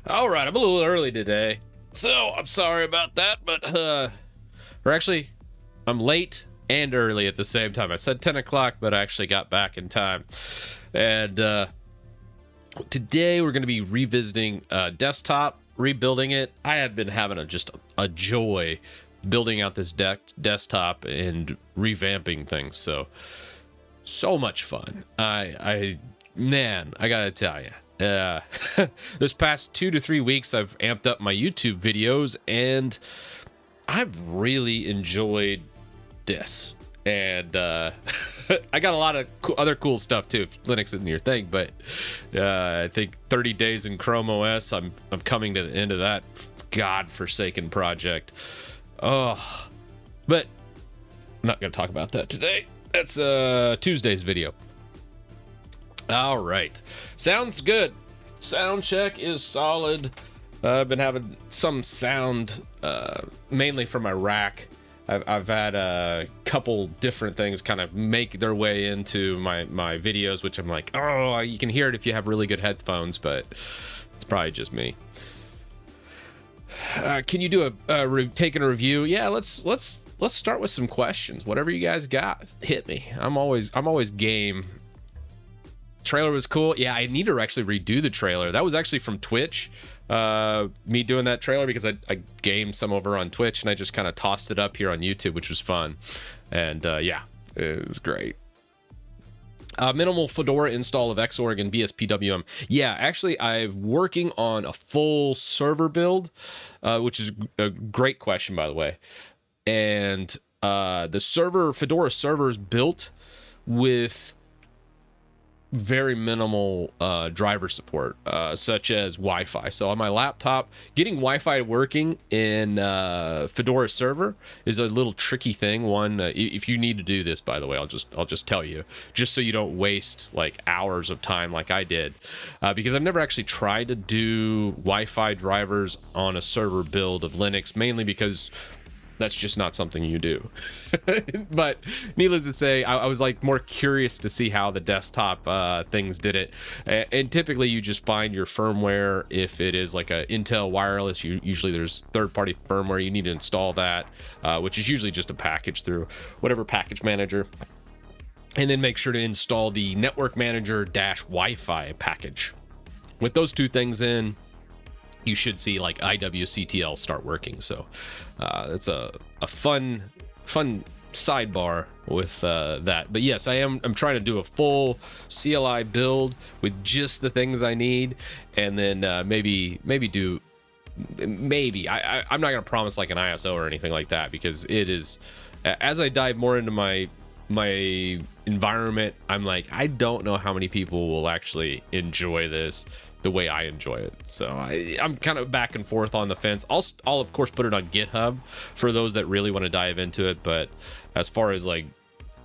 All right, I'm a little early today, so I'm sorry about that, but or actually, I'm late and early at the same time. I said 10 o'clock, but I actually got back in time. And today we're going to be revisiting desktop, rebuilding it. I have been having just a joy building out this desktop and revamping things. So much fun. Man, I gotta tell you. This past 2 to 3 weeks, I've amped up my YouTube videos, and I've really enjoyed this. And I got a lot of other cool stuff too. If Linux isn't your thing, but I think 30 days in Chrome OS. I'm coming to the end of that godforsaken project. Oh, but I'm not going to talk about that today. That's Tuesday's video. All right, sounds good. Sound check is solid. I've been having some sound, mainly from my rack. I've had a couple different things kind of make their way into my videos, which I'm like, oh, you can hear it if you have really good headphones, but it's probably just me. Can you do taking a review? Yeah, let's start with some questions. Whatever you guys got, hit me. I'm always game. Trailer was cool. Yeah, I need to actually redo the trailer. That was actually from Twitch. Me doing that trailer because I gamed some over on Twitch, and I just kind of tossed it up here on YouTube, which was fun. And yeah, it was great. Minimal Fedora install of Xorg and BSPWM. Yeah, actually, I'm working on a full server build, which is a great question, by the way. And the Fedora server is built with very minimal driver support, such as Wi-Fi. So on my laptop, getting Wi-Fi working in Fedora server is a little tricky thing. If you need to do this, by the way, I'll just tell you, just so you don't waste like hours of time like I did, because I've never actually tried to do Wi-Fi drivers on a server build of Linux, mainly because that's just not something you do. But needless to say, I was like more curious to see how the desktop things did it. And typically you just find your firmware. If it is like a Intel wireless, usually there's third-party firmware. You need to install that, which is usually just a package through whatever package manager. And then make sure to install the network manager Wi-Fi package. With those two things in, you should see like IWCTL start working. So it's a fun sidebar with that. But yes, I'm trying to do a full CLI build with just the things I need, and then maybe I'm not gonna promise like an ISO or anything like that, because it is, as I dive more into my environment, I'm like, I don't know how many people will actually enjoy this the way I enjoy it. So I'm kind of back and forth on the fence. I'll of course put it on GitHub for those that really want to dive into it, but as far as like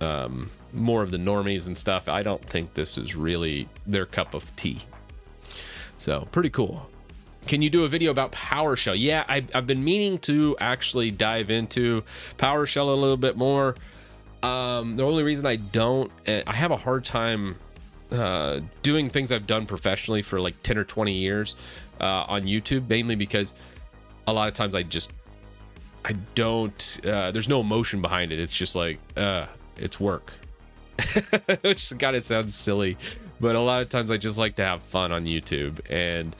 more of the normies and stuff, I don't think this is really their cup of tea. So pretty cool. Can you do a video about PowerShell? Yeah, I've been meaning to actually dive into PowerShell a little bit more. The only reason I have a hard time doing things I've done professionally for like 10 or 20 years on YouTube, mainly because a lot of times I don't, there's no emotion behind it. It's just like, it's work. Which kind of sounds silly, but a lot of times I just like to have fun on YouTube. And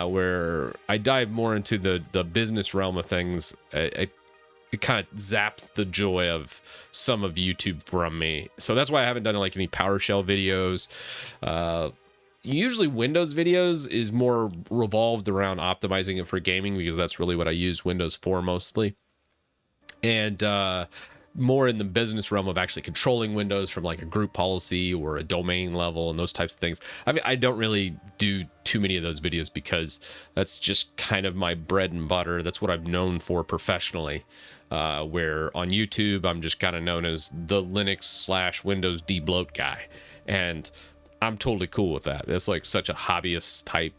where I dive more into the business realm of things, it kind of zaps the joy of some of YouTube from me. So that's why I haven't done like any PowerShell videos. Usually Windows videos is more revolved around optimizing it for gaming, because that's really what I use Windows for mostly. And more in the business realm of actually controlling Windows from like a group policy or a domain level and those types of things. I don't really do too many of those videos because that's just kind of my bread and butter. That's what I'm known for professionally. Where on YouTube, I'm just kind of known as the Linux/Windows debloat guy. And I'm totally cool with that. It's like such a hobbyist type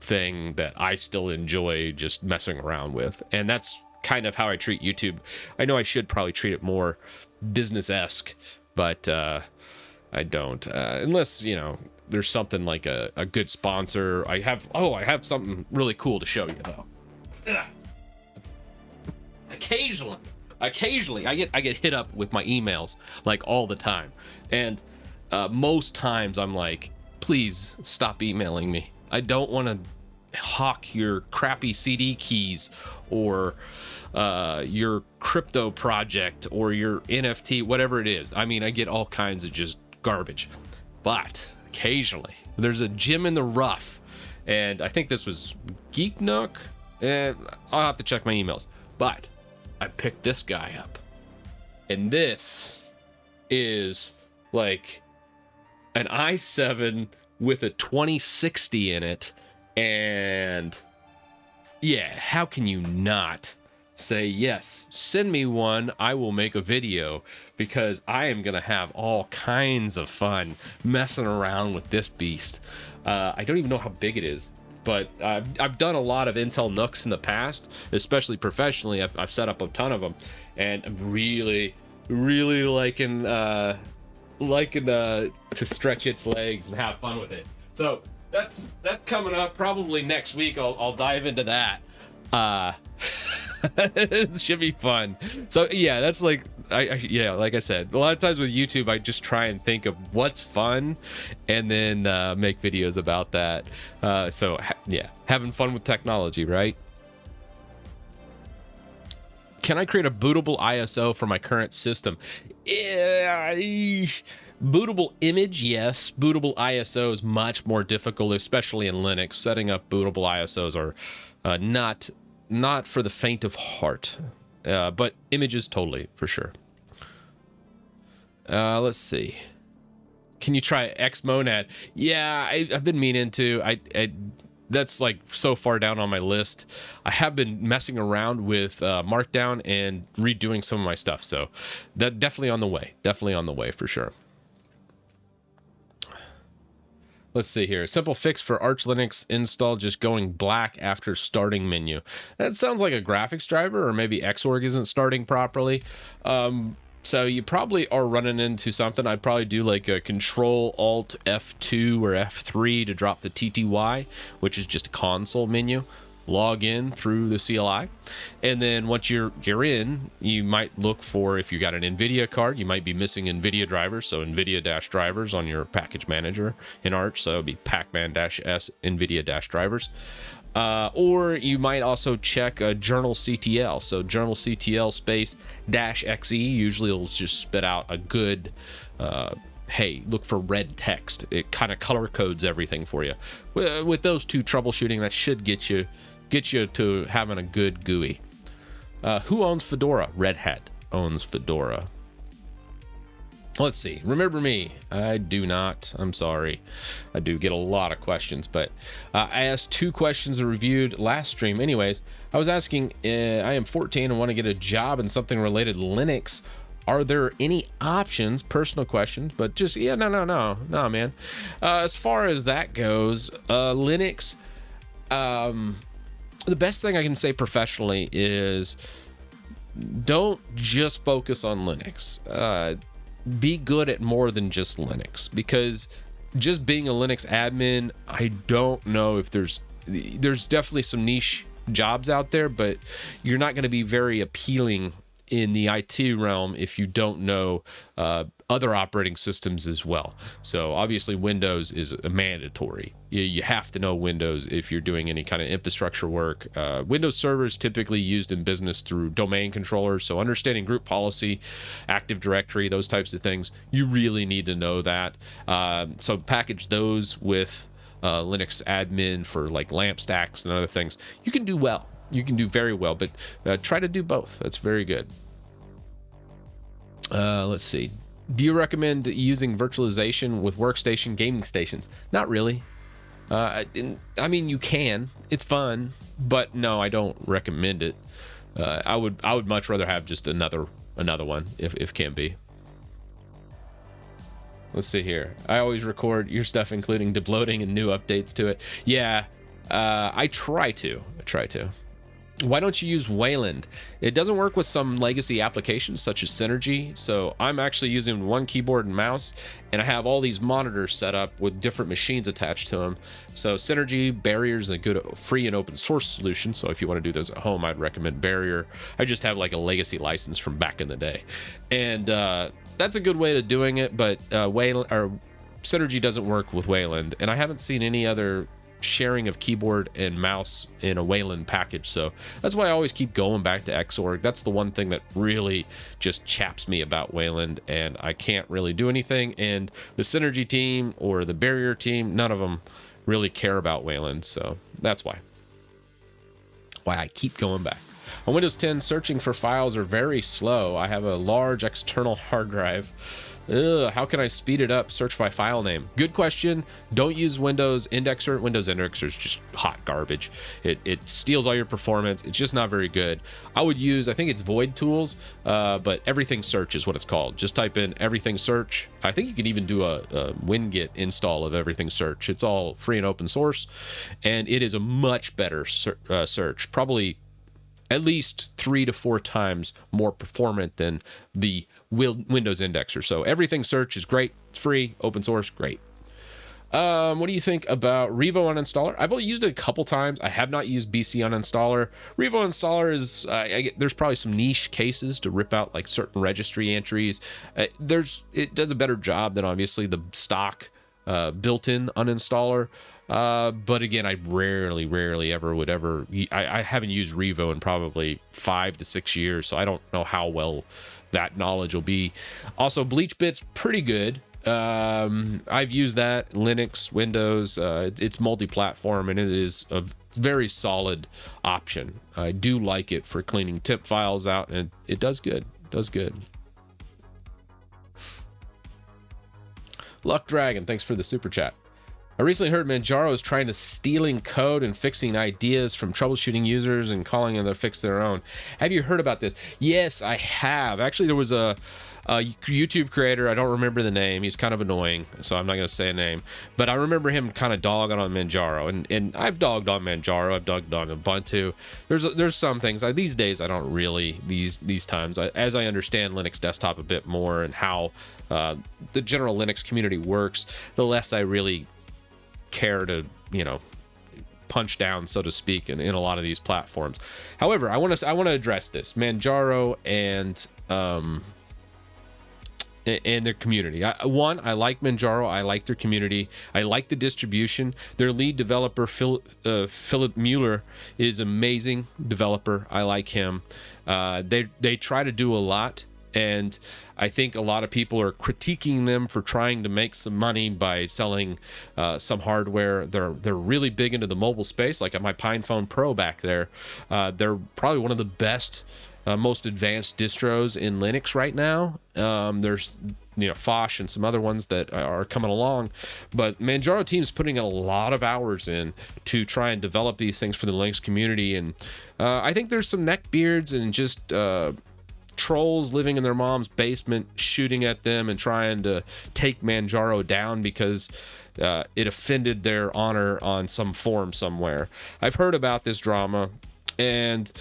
thing that I still enjoy just messing around with. And that's kind of how I treat YouTube. I know I should probably treat it more business-esque, but I don't. Unless, you know, there's something like a good sponsor. I have something really cool to show you though. Ugh. Occasionally I get hit up with my emails like all the time. And most times I'm like, please stop emailing me. I don't want to hawk your crappy CD keys or your crypto project or your NFT, whatever it is. I mean, I get all kinds of just garbage. But occasionally there's a gem in the rough, and I think this was Geek Nook, and I'll have to check my emails. But I picked this guy up, and this is like an i7 with a 2060 in it. And yeah, how can you not say, yes, send me one, I will make a video, because I am gonna have all kinds of fun messing around with this beast. I don't even know how big it is, but I've done a lot of Intel Nooks in the past, especially professionally. I've set up a ton of them, and I'm really liking to stretch its legs and have fun with it. So that's coming up probably next week. I'll dive into that. It should be fun. So yeah, that's like like I said, a lot of times with YouTube I just try and think of what's fun and then make videos about that. Yeah, having fun with technology, right? Can I create a bootable ISO for my current system? Bootable image, yes. Bootable ISO is much more difficult, especially in Linux. Setting up bootable ISOs are not for the faint of heart, but images totally, for sure. Let's see. Can you try Xmonad? Yeah, I've been meaning to. That's like so far down on my list. I have been messing around with Markdown and redoing some of my stuff, so that definitely on the way for sure. Let's see here. Simple fix for Arch Linux install, just going black after starting menu. That sounds like a graphics driver, or maybe Xorg isn't starting properly. So you probably are running into something. I'd probably do like a Control Alt F2 or F3 to drop the TTY, which is just a console menu. Log in through the CLI, and then once you're in, you might look for, if you got an NVIDIA card, you might be missing NVIDIA drivers, so NVIDIA-drivers on your package manager in Arch, so it would be pacman-s NVIDIA-drivers. Or you might also check a journal CTL, so journal CTL space -xe usually will just spit out a good hey, look for red text. It kind of color codes everything for you. With those two troubleshooting, that should get you to having a good GUI. Who owns Fedora? Red Hat owns Fedora. Let's see. Remember me? I do not. I'm sorry. I do get a lot of questions, but I asked 2 questions reviewed last stream. Anyways, I was asking, I am 14 and want to get a job in something related to Linux. Are there any options? Personal questions, but just, yeah, no, man. As far as that goes, Linux, the best thing I can say professionally is don't just focus on Linux. Be good at more than just Linux, because just being a Linux admin, I don't know if there's definitely some niche jobs out there, but you're not going to be very appealing in the IT realm if you don't know other operating systems as well. So obviously Windows is a mandatory. You have to know Windows if you're doing any kind of infrastructure work. Windows servers typically used in business through domain controllers, so understanding group policy, Active Directory, those types of things, you really need to know that. So package those with Linux admin for like LAMP stacks and other things. You can do well. You can do very well, but try to do both. That's very good. Let's see. Do you recommend using virtualization with workstation gaming stations? Not really. I mean, you can. It's fun, but no, I don't recommend it. I would much rather have just another one if can be. Let's see here. I always record your stuff, including debloating and new updates to it. Yeah, I try to. Why don't you use Wayland? It doesn't work with some legacy applications such as Synergy. So I'm actually using one keyboard and mouse, and I have all these monitors set up with different machines attached to them. So Synergy, Barrier is a good free and open source solution. So if you want to do those at home, I'd recommend Barrier. I just have like a legacy license from back in the day. And that's a good way of doing it, but Wayland or Synergy doesn't work with Wayland. And I haven't seen any other sharing of keyboard and mouse in a Wayland package, so that's why I always keep going back to Xorg. That's the one thing that really just chaps me about Wayland, and I can't really do anything. And the Synergy team or the Barrier team, none of them really care about Wayland, so that's why I keep going back. On Windows 10, searching for files are very slow. I have a large external hard drive. How can I speed it up? Search by file name. Good question. Don't use Windows Indexer. Windows Indexer is just hot garbage. It steals all your performance. It's just not very good. I would use, I think it's Void Tools, but Everything Search is what it's called. Just type in Everything Search. I think you can even do a WinGet install of Everything Search. It's all free and open source, and it is a much better search. Probably at least 3 to 4 times more performant than the Windows Indexer. So Everything Search is great. It's free, open source, great. What do you think about Revo Uninstaller? I've only used it a couple times. I have not used BC Uninstaller. Revo Uninstaller is, there's probably some niche cases to rip out like certain registry entries. It does a better job than obviously the stock built-in uninstaller. But again, I rarely ever would ever. I haven't used Revo in probably 5 to 6 years, so I don't know how well that knowledge will be. Also, BleachBit's pretty good. I've used that Linux, Windows. It's multi-platform, and it is a very solid option. I do like it for cleaning temp files out, and it does good. It does good. Luck Dragon, thanks for the super chat. I recently heard Manjaro is trying to stealing code and fixing ideas from troubleshooting users and calling them to fix their own. Have you heard about this? Yes, I have. Actually, there was a YouTube creator. I don't remember the name. He's kind of annoying, so I'm not going to say a name. But I remember him kind of dogging on Manjaro, and I've dogged on Manjaro. I've dogged on Ubuntu. There's some things. These days, I don't really, these times, as I understand Linux Desktop a bit more and how the general Linux community works, the less I really care to punch down, so to speak, in a lot of these platforms. However, I want to address this Manjaro and their community. I like Manjaro. I like their community. I like the distribution. Their lead developer Philip Mueller is amazing developer. I like him. They try to do a lot. And I think a lot of people are critiquing them for trying to make some money by selling some hardware. They're really big into the mobile space. Like at my PinePhone Pro back there, they're probably one of the best, most advanced distros in Linux right now. There's Fosh and some other ones that are coming along, but Manjaro team's putting a lot of hours in to try and develop these things for the Linux community. And I think there's some neckbeards and just trolls living in their mom's basement shooting at them and trying to take Manjaro down because it offended their honor on some forum somewhere. I've heard about this drama, and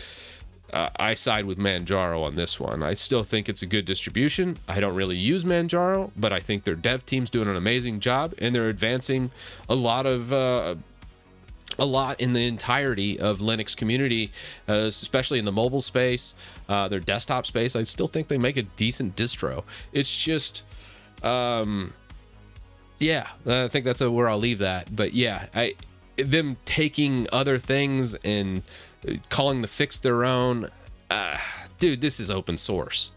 I side with Manjaro on this one. I still think it's a good distribution. I don't really use Manjaro, but I think their dev team's doing an amazing job, and they're advancing a lot in the entirety of Linux community, especially in the mobile space, their desktop space. I still think they make a decent distro. It's just, I think that's where I'll leave that. But yeah, them taking other things and calling the fix their own, dude, this is open source.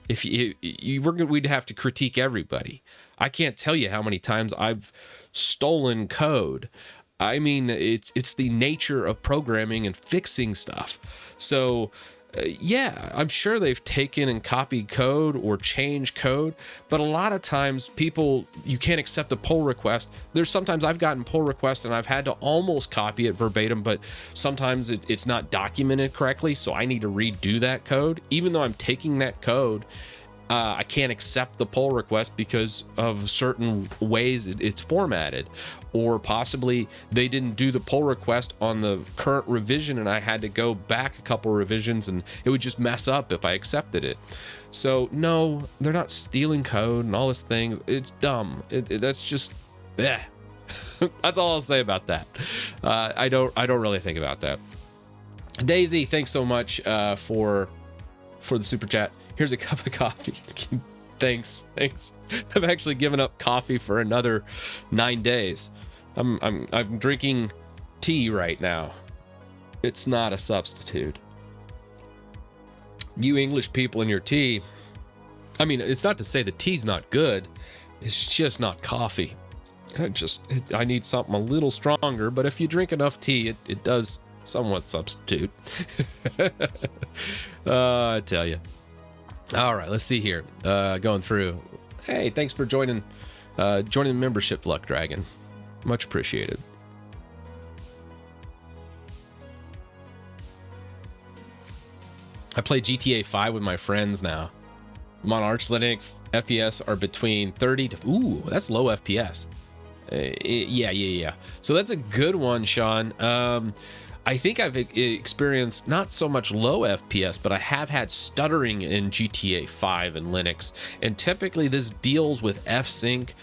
If we'd have to critique everybody. I can't tell you how many times I've stolen code. I mean, it's the nature of programming and fixing stuff. So, I'm sure they've taken and copied code or changed code, but a lot of times you can't accept a pull request. There's sometimes I've gotten pull requests and I've had to almost copy it verbatim, but sometimes it's not documented correctly, so I need to redo that code. Even though I'm taking that code I can't accept the pull request because of certain ways it's formatted, or possibly they didn't do the pull request on the current revision and I had to go back a couple revisions and it would just mess up if I accepted it. So no, they're not stealing code and all this thing. It's dumb. That's just, eh. That's all I'll say about that. I don't really think about that. Daisy, thanks so much for the super chat. Here's a cup of coffee. Thanks. I've actually given up coffee for another 9 days. I'm drinking tea right now. It's not a substitute. You English people and your tea. I mean, it's not to say the tea's not good. It's just not coffee. I need something a little stronger, but if you drink enough tea, it does somewhat substitute. I tell you. All right, let's see here. Going through. Hey, thanks for joining the membership, Luck Dragon. Much appreciated. I play GTA 5 with my friends now. I'm on Arch Linux. FPS are between 30 to... Ooh, that's low FPS. Yeah. So that's a good one, Sean. I think I've experienced not so much low FPS, but I have had stuttering in GTA 5 and Linux. And typically this deals with F-Sync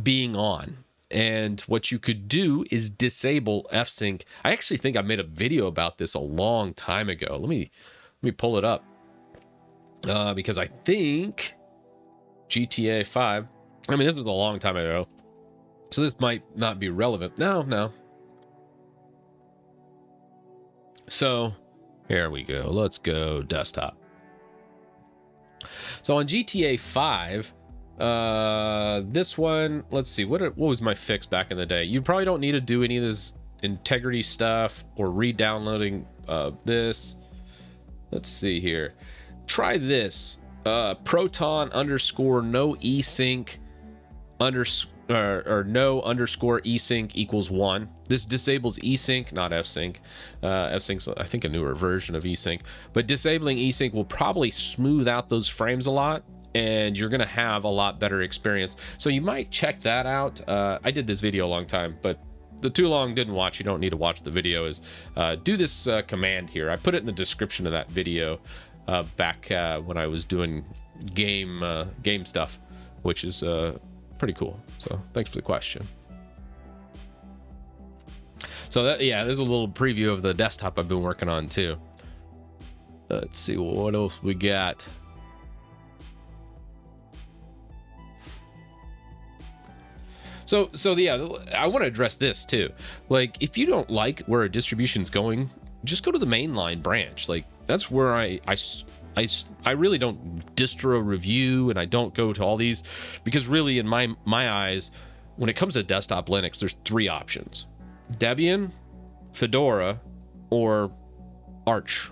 being on. And what you could do is disable F-Sync. I actually think I made a video about this a long time ago. Let me pull it up. Because I think GTA 5, I mean, this was a long time ago, so this might not be relevant. No. So here we go. Let's go desktop. So on GTA 5, this one, let's see, what was my fix back in the day? You probably don't need to do any of this integrity stuff or re-downloading this. Let's see here. Try this. Proton underscore no esync or no underscore esync equals 1. This disables esync, not fsync. Fsync's, I think, a newer version of esync. But disabling esync will probably smooth out those frames a lot, and you're going to have a lot better experience. So you might check that out. I did this video a long time, but the too long didn't watch, you don't need to watch the video, is do this command here. I put it in the description of that video back when I was doing game stuff, which is pretty cool. So thanks for the question. So that, yeah, there's a little preview of the desktop I've been working on too. Let's see what else we got. So yeah, I want to address this too. Like, if you don't like where a distribution's going, just go to the mainline branch. Like, that's where I really don't distro review, and I don't go to all these, because really in my eyes, when it comes to desktop Linux, there's 3 options: Debian, Fedora, or Arch.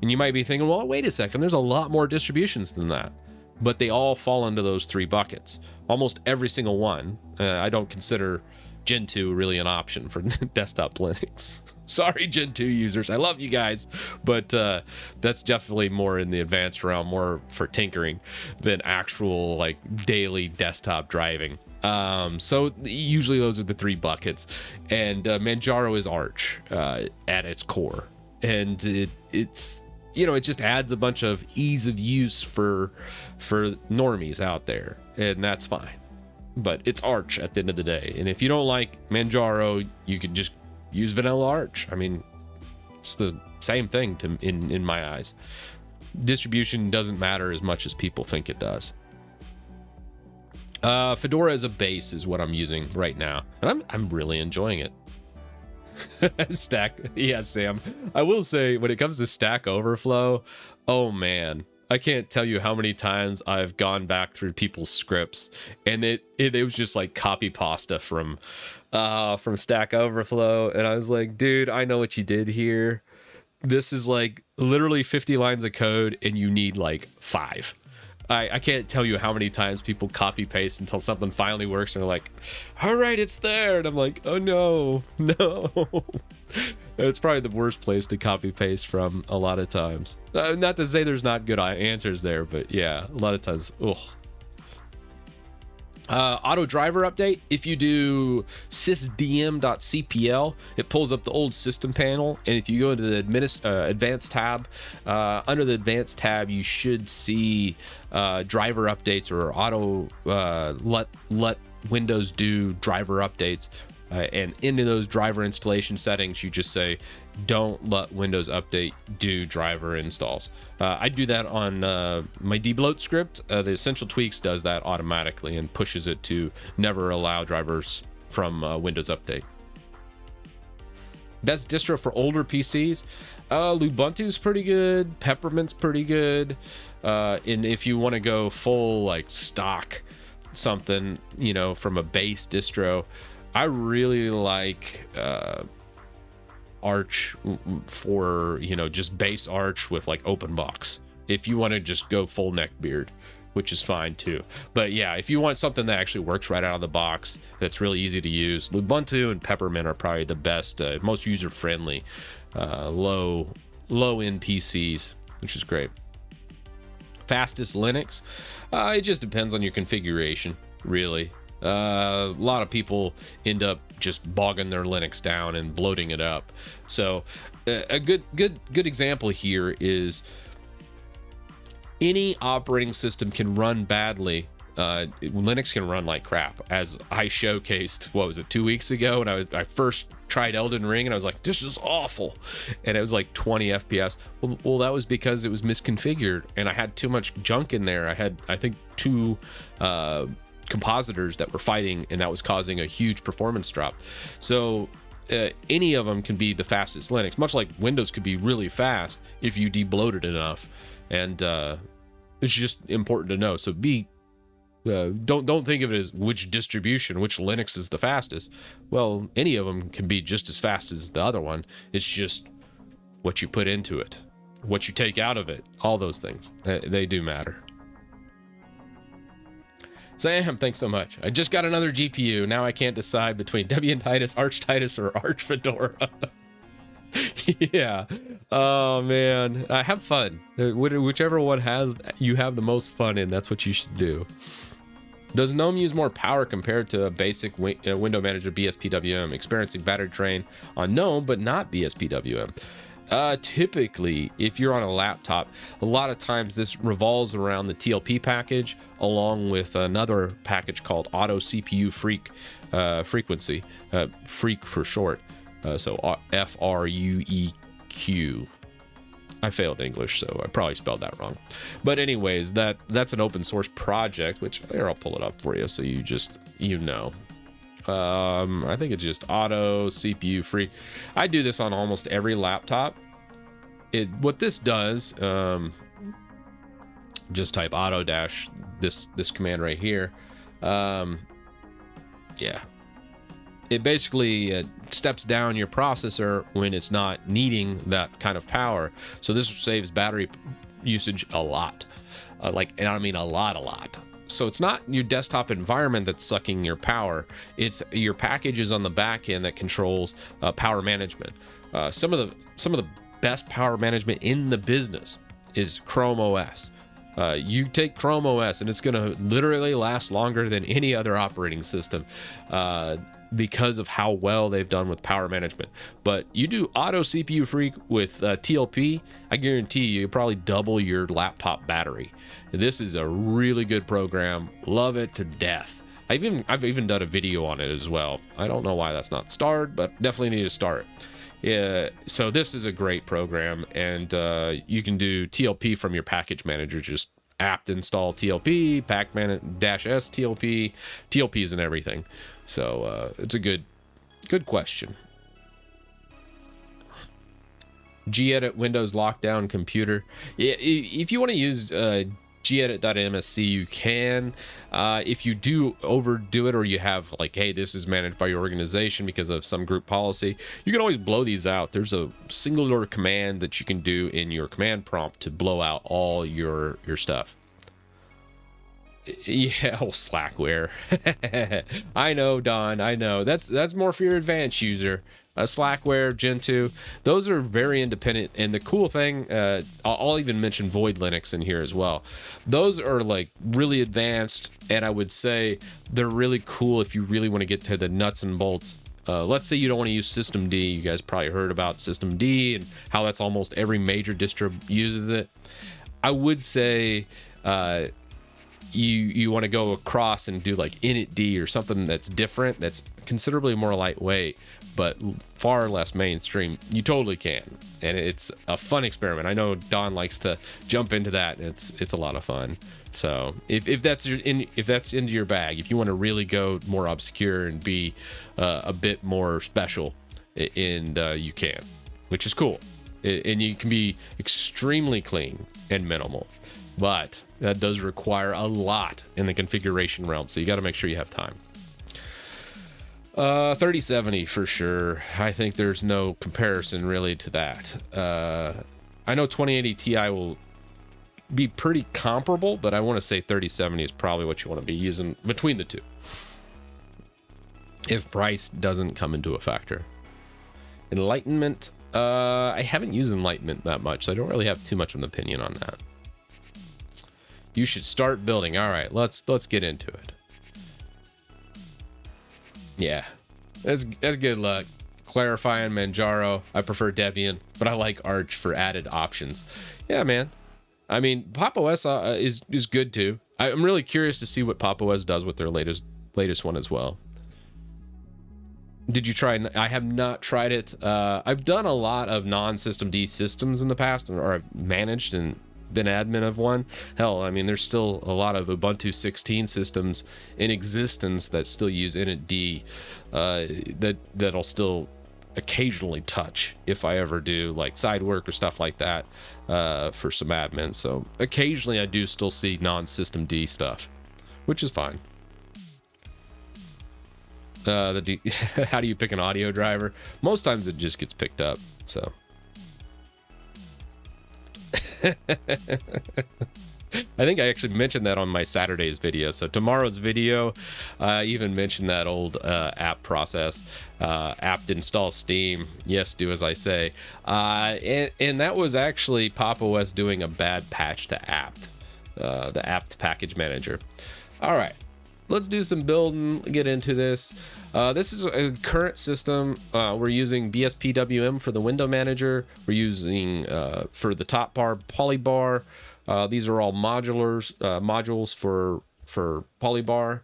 And you might be thinking, well, wait a second, there's a lot more distributions than that. But they all fall into those 3 buckets. Almost every single one. I don't consider Gen 2 really an option for desktop Linux. Sorry, Gen 2 users. I love you guys. But that's definitely more in the advanced realm, more for tinkering than actual like daily desktop driving. So usually those are the 3 buckets. And Manjaro is Arch at its core. And it's... you know, it just adds a bunch of ease of use for normies out there, and that's fine. But it's Arch at the end of the day. And if you don't like Manjaro, you can just use vanilla Arch. I mean, it's the same thing in my eyes. Distribution doesn't matter as much as people think it does. Fedora as a base is what I'm using right now, and I'm really enjoying it. Stack, yeah, Sam. I will say, when it comes to Stack Overflow, oh man, I can't tell you how many times I've gone back through people's scripts, and it was just like copy pasta from Stack Overflow, and I was like, dude, I know what you did here. This is like literally 50 lines of code, and you need like 5. I can't tell you how many times people copy paste until something finally works and they're like, all right, it's there. And I'm like, oh no. It's probably the worst place to copy paste from a lot of times. Not to say there's not good answers there, but yeah, a lot of times. Ugh. Auto driver update. If you do sysdm.cpl, it pulls up the old system panel, and if you go into the advanced tab, under the advanced tab, you should see driver updates or auto let Windows do driver updates. And into those driver installation settings, you just say, don't let Windows Update do driver installs. I do that on my debloat script. The Essential Tweaks does that automatically and pushes it to never allow drivers from Windows Update. Best distro for older PCs. Ubuntu's pretty good. Peppermint's pretty good. And if you want to go full like stock something, you know, from a base distro, I really like Arch for, you know, just base Arch with like open box. If you want to just go full neck beard, which is fine too. But yeah, if you want something that actually works right out of the box, that's really easy to use, Ubuntu and Peppermint are probably the best, most user-friendly, low-end PCs, which is great. Fastest Linux, it just depends on your configuration, really. A lot of people end up just bogging their Linux down and bloating it up. So a good example here is any operating system can run badly. Linux can run like crap, as I showcased, what was it, 2 weeks ago, and I first tried Elden Ring, and I was like, this is awful, and it was like 20 FPS. Well, that was because it was misconfigured, and I had too much junk in there. I had, I think, two compositors that were fighting, and that was causing a huge performance drop. So any of them can be the fastest Linux, much like Windows could be really fast if you debloat it enough. And it's just important to know. So don't think of it as which distribution, which Linux is the fastest. Well, any of them can be just as fast as the other one. It's just what you put into it, what you take out of it, all those things, they do matter. Sam, thanks so much. I just got another GPU. Now I can't decide between Debian Titus, Arch Titus, or Arch Fedora. Yeah. Oh, man. Have fun. Whichever one you have the most fun in, that's what you should do. Does GNOME use more power compared to a basic window manager BSPWM, experiencing battery drain on GNOME, but not BSPWM? Typically, if you're on a laptop, a lot of times this revolves around the TLP package, along with another package called Auto CPU Frequency, Freak for short. So FRUEQ. I failed English, so I probably spelled that wrong. But anyways, that's an open source project, which here, I'll pull it up for you so you just, you know. I think it's just Auto CPU Freak. I do this on almost every laptop. What this does, just type auto dash this command right here. Yeah. It basically steps down your processor when it's not needing that kind of power. So this saves battery usage a lot. And I mean a lot. So it's not your desktop environment that's sucking your power. It's your packages on the back end that controls power management. Some of the best power management in the business is Chrome OS. You take Chrome OS and it's going to literally last longer than any other operating system because of how well they've done with power management. But you do Auto CPU Freak with TLP, I guarantee you probably double your laptop battery. This is a really good program. Love it to death. I've even done a video on it as well. I don't know why that's not starred, but definitely need to start it. Yeah, so this is a great program, and you can do TLP from your package manager. Just apt install TLP, pacman-s TLP. TLP is in everything. So it's a good question. gedit Windows lockdown computer. Yeah, if you want to use gedit.msc, you can. If you do overdo it, or you have like, hey, this is managed by your organization because of some group policy, you can always blow these out. There's a singular command that you can do in your command prompt to blow out all your stuff. Yeah, Slackware. I know, Don. I know. That's more for your advanced user. Slackware, Gentoo, those are very independent. And the cool thing, I'll even mention Void Linux in here as well. Those are like really advanced, and I would say they're really cool if you really want to get to the nuts and bolts. Let's say you don't want to use Systemd. You guys probably heard about Systemd and how that's almost every major distro uses it. I would say you want to go across and do like initd or something that's different, that's considerably more lightweight but far less mainstream. You totally can, and it's a fun experiment. I know Don likes to jump into that, and it's a lot of fun. So if that's into your bag, if you want to really go more obscure and be a bit more special, and you can, which is cool. And you can be extremely clean and minimal, but that does require a lot in the configuration realm, so you got to make sure you have time. 3070 for sure. I think there's no comparison really to that. I know 2080 Ti will be pretty comparable, but I want to say 3070 is probably what you want to be using between the two, if price doesn't come into a factor. Enlightenment, I haven't used Enlightenment that much, so I don't really have too much of an opinion on that. You should start building. All right, let's get into it. Yeah, that's good luck. Clarifying Manjaro. I prefer Debian, but I like Arch for added options. Yeah, man. I mean, Pop! OS is good too. I'm really curious to see what Pop! OS does with their latest one as well. Did you try? I have not tried it. I've done a lot of non-Systemd systems in the past, or I've managed and been admin of one. Hell, I mean, there's still a lot of Ubuntu 16 systems in existence that still use initd, that'll still occasionally touch if I ever do like side work or stuff like that, for some admin. So occasionally I do still see non-Systemd stuff, which is fine. How do you pick an audio driver? Most times it just gets picked up, so I think I actually mentioned that on my Saturday's video. So tomorrow's video, I even mentioned that old app process. Apt install Steam. Yes, do as I say. And that was actually Pop! OS doing a bad patch to apt, the apt package manager. All right, let's do some building, get into this. This is a current system. We're using BSPWM for the window manager. We're using, for the top bar, Polybar. These are all modules for Polybar.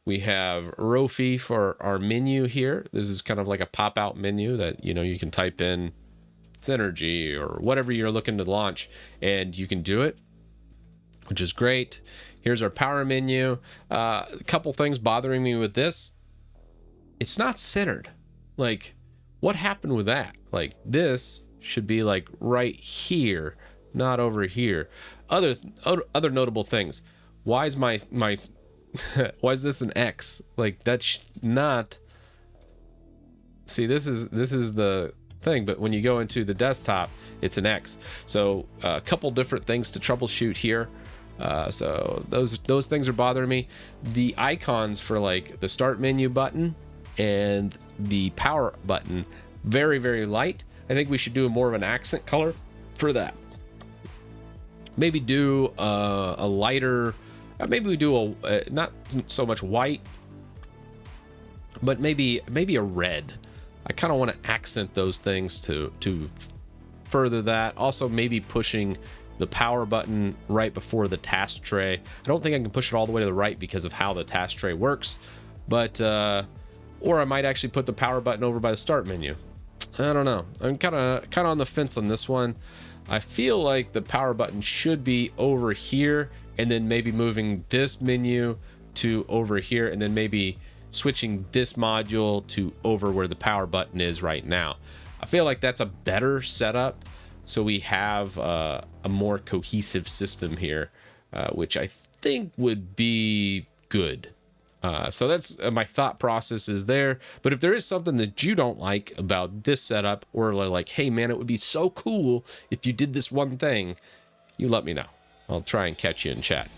We have Rofi for our menu here. This is kind of like a pop-out menu that, you know, you can type in Synergy or whatever you're looking to launch, and you can do it, which is great. Here's our power menu. A couple things bothering me with this. It's not centered. Like, what happened with that? Like, this should be like right here, not over here. Other notable things. Why is my why is this an X? Like, that's not. See, this is the thing, but when you go into the desktop, it's an X. So a couple different things to troubleshoot here. So those things are bothering me. The icons for like the start menu button and the power button, very, very light. I think we should do more of an accent color for that. Maybe do a lighter, maybe we do a not so much white, but maybe a red. I kind of want to accent those things to further that. Also, maybe pushing the power button right before the task tray. I don't think I can push it all the way to the right because of how the task tray works, but or I might actually put the power button over by the start menu. I don't know. I'm kind of on the fence on this one. I feel like the power button should be over here, and then maybe moving this menu to over here, and then maybe switching this module to over where the power button is right now. I feel like that's a better setup, so we have a more cohesive system here, which I think would be good. So that's my thought process is there. But if there is something that you don't like about this setup, or like, hey man, it would be so cool if you did this one thing, you let me know. I'll try and catch you in chat.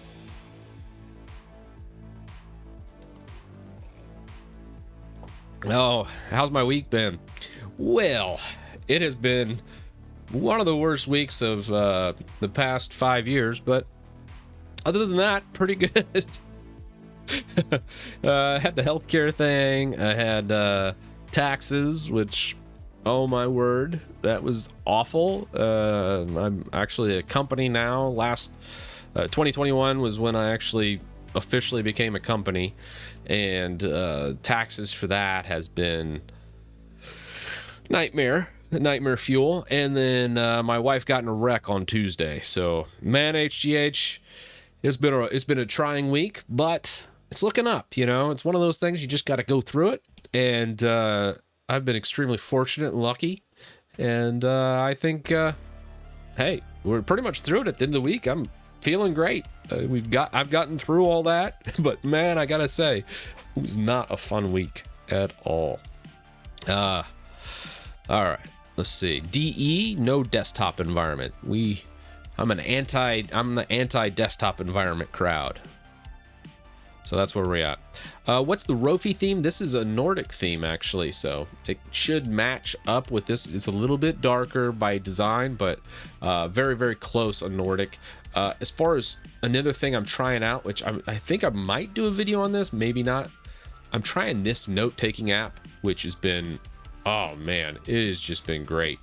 Oh, how's my week been? Well, it has been one of the worst weeks of the past 5 years, but other than that, pretty good. I had the healthcare thing. I had taxes, which, oh my word, that was awful. I'm actually a company now. Last 2021 was when I actually officially became a company, and taxes for that has been nightmare fuel. And then my wife got in a wreck on Tuesday. So man, HGH, it's been a trying week, but it's looking up. You know, it's one of those things you just got to go through it. And I've been extremely fortunate and lucky. And I think, hey, we're pretty much through it at the end of the week. I'm feeling great. I've gotten through all that, but man, I gotta say, it was not a fun week at all. All right, let's see. DE, no desktop environment. I'm the anti-desktop environment crowd. So that's where we're at. What's the Rofi theme? This is a Nordic theme, actually, so it should match up with this. It's a little bit darker by design, but very, very close on Nordic. As far as another thing I'm trying out, which I think I might do a video on this, maybe not. I'm trying this note-taking app, which has been, oh man, it has just been great.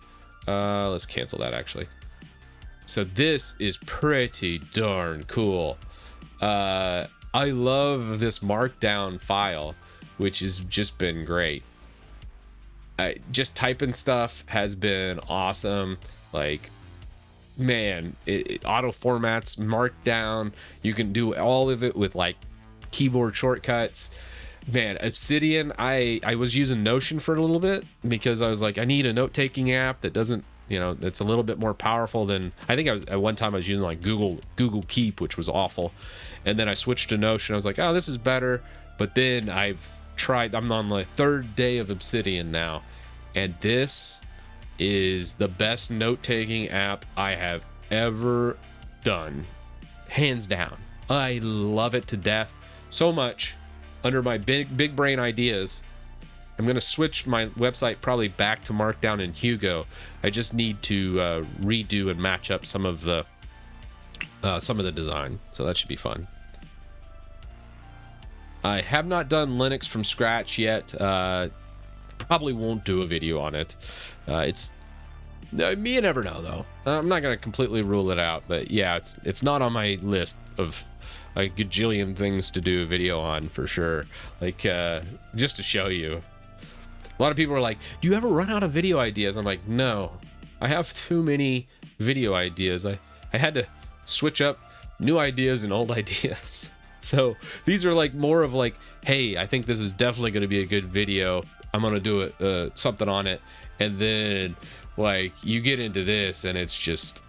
Let's cancel that, actually. So this is pretty darn cool. I love this markdown file, which has just been great. Just typing stuff has been awesome. Like, man, it auto formats markdown. You can do all of it with like keyboard shortcuts. Man, Obsidian, I was using Notion for a little bit because I was like, I need a note-taking app that doesn't, you know, that's a little bit more powerful than, I think at one time I was using like Google Keep, which was awful. And then I switched to Notion. I was like, oh, this is better. But then I'm on the third day of Obsidian now. And this is the best note-taking app I have ever done. Hands down. I love it to death. So much. Under my big brain ideas, I'm going to switch my website probably back to Markdown and Hugo. I just need to redo and match up some of the design. So that should be fun. I have not done Linux from scratch yet. Probably won't do a video on it. You never know, though. I'm not going to completely rule it out, but yeah, it's not on my list of a gajillion things to do a video on for sure. Like, just to show you. A lot of people are like, do you ever run out of video ideas? I'm like, no, I have too many video ideas. I had to switch up new ideas and old ideas. So these are like more of like, hey, I think this is definitely going to be a good video. I'm going to do something on it. And then like you get into this and it's just,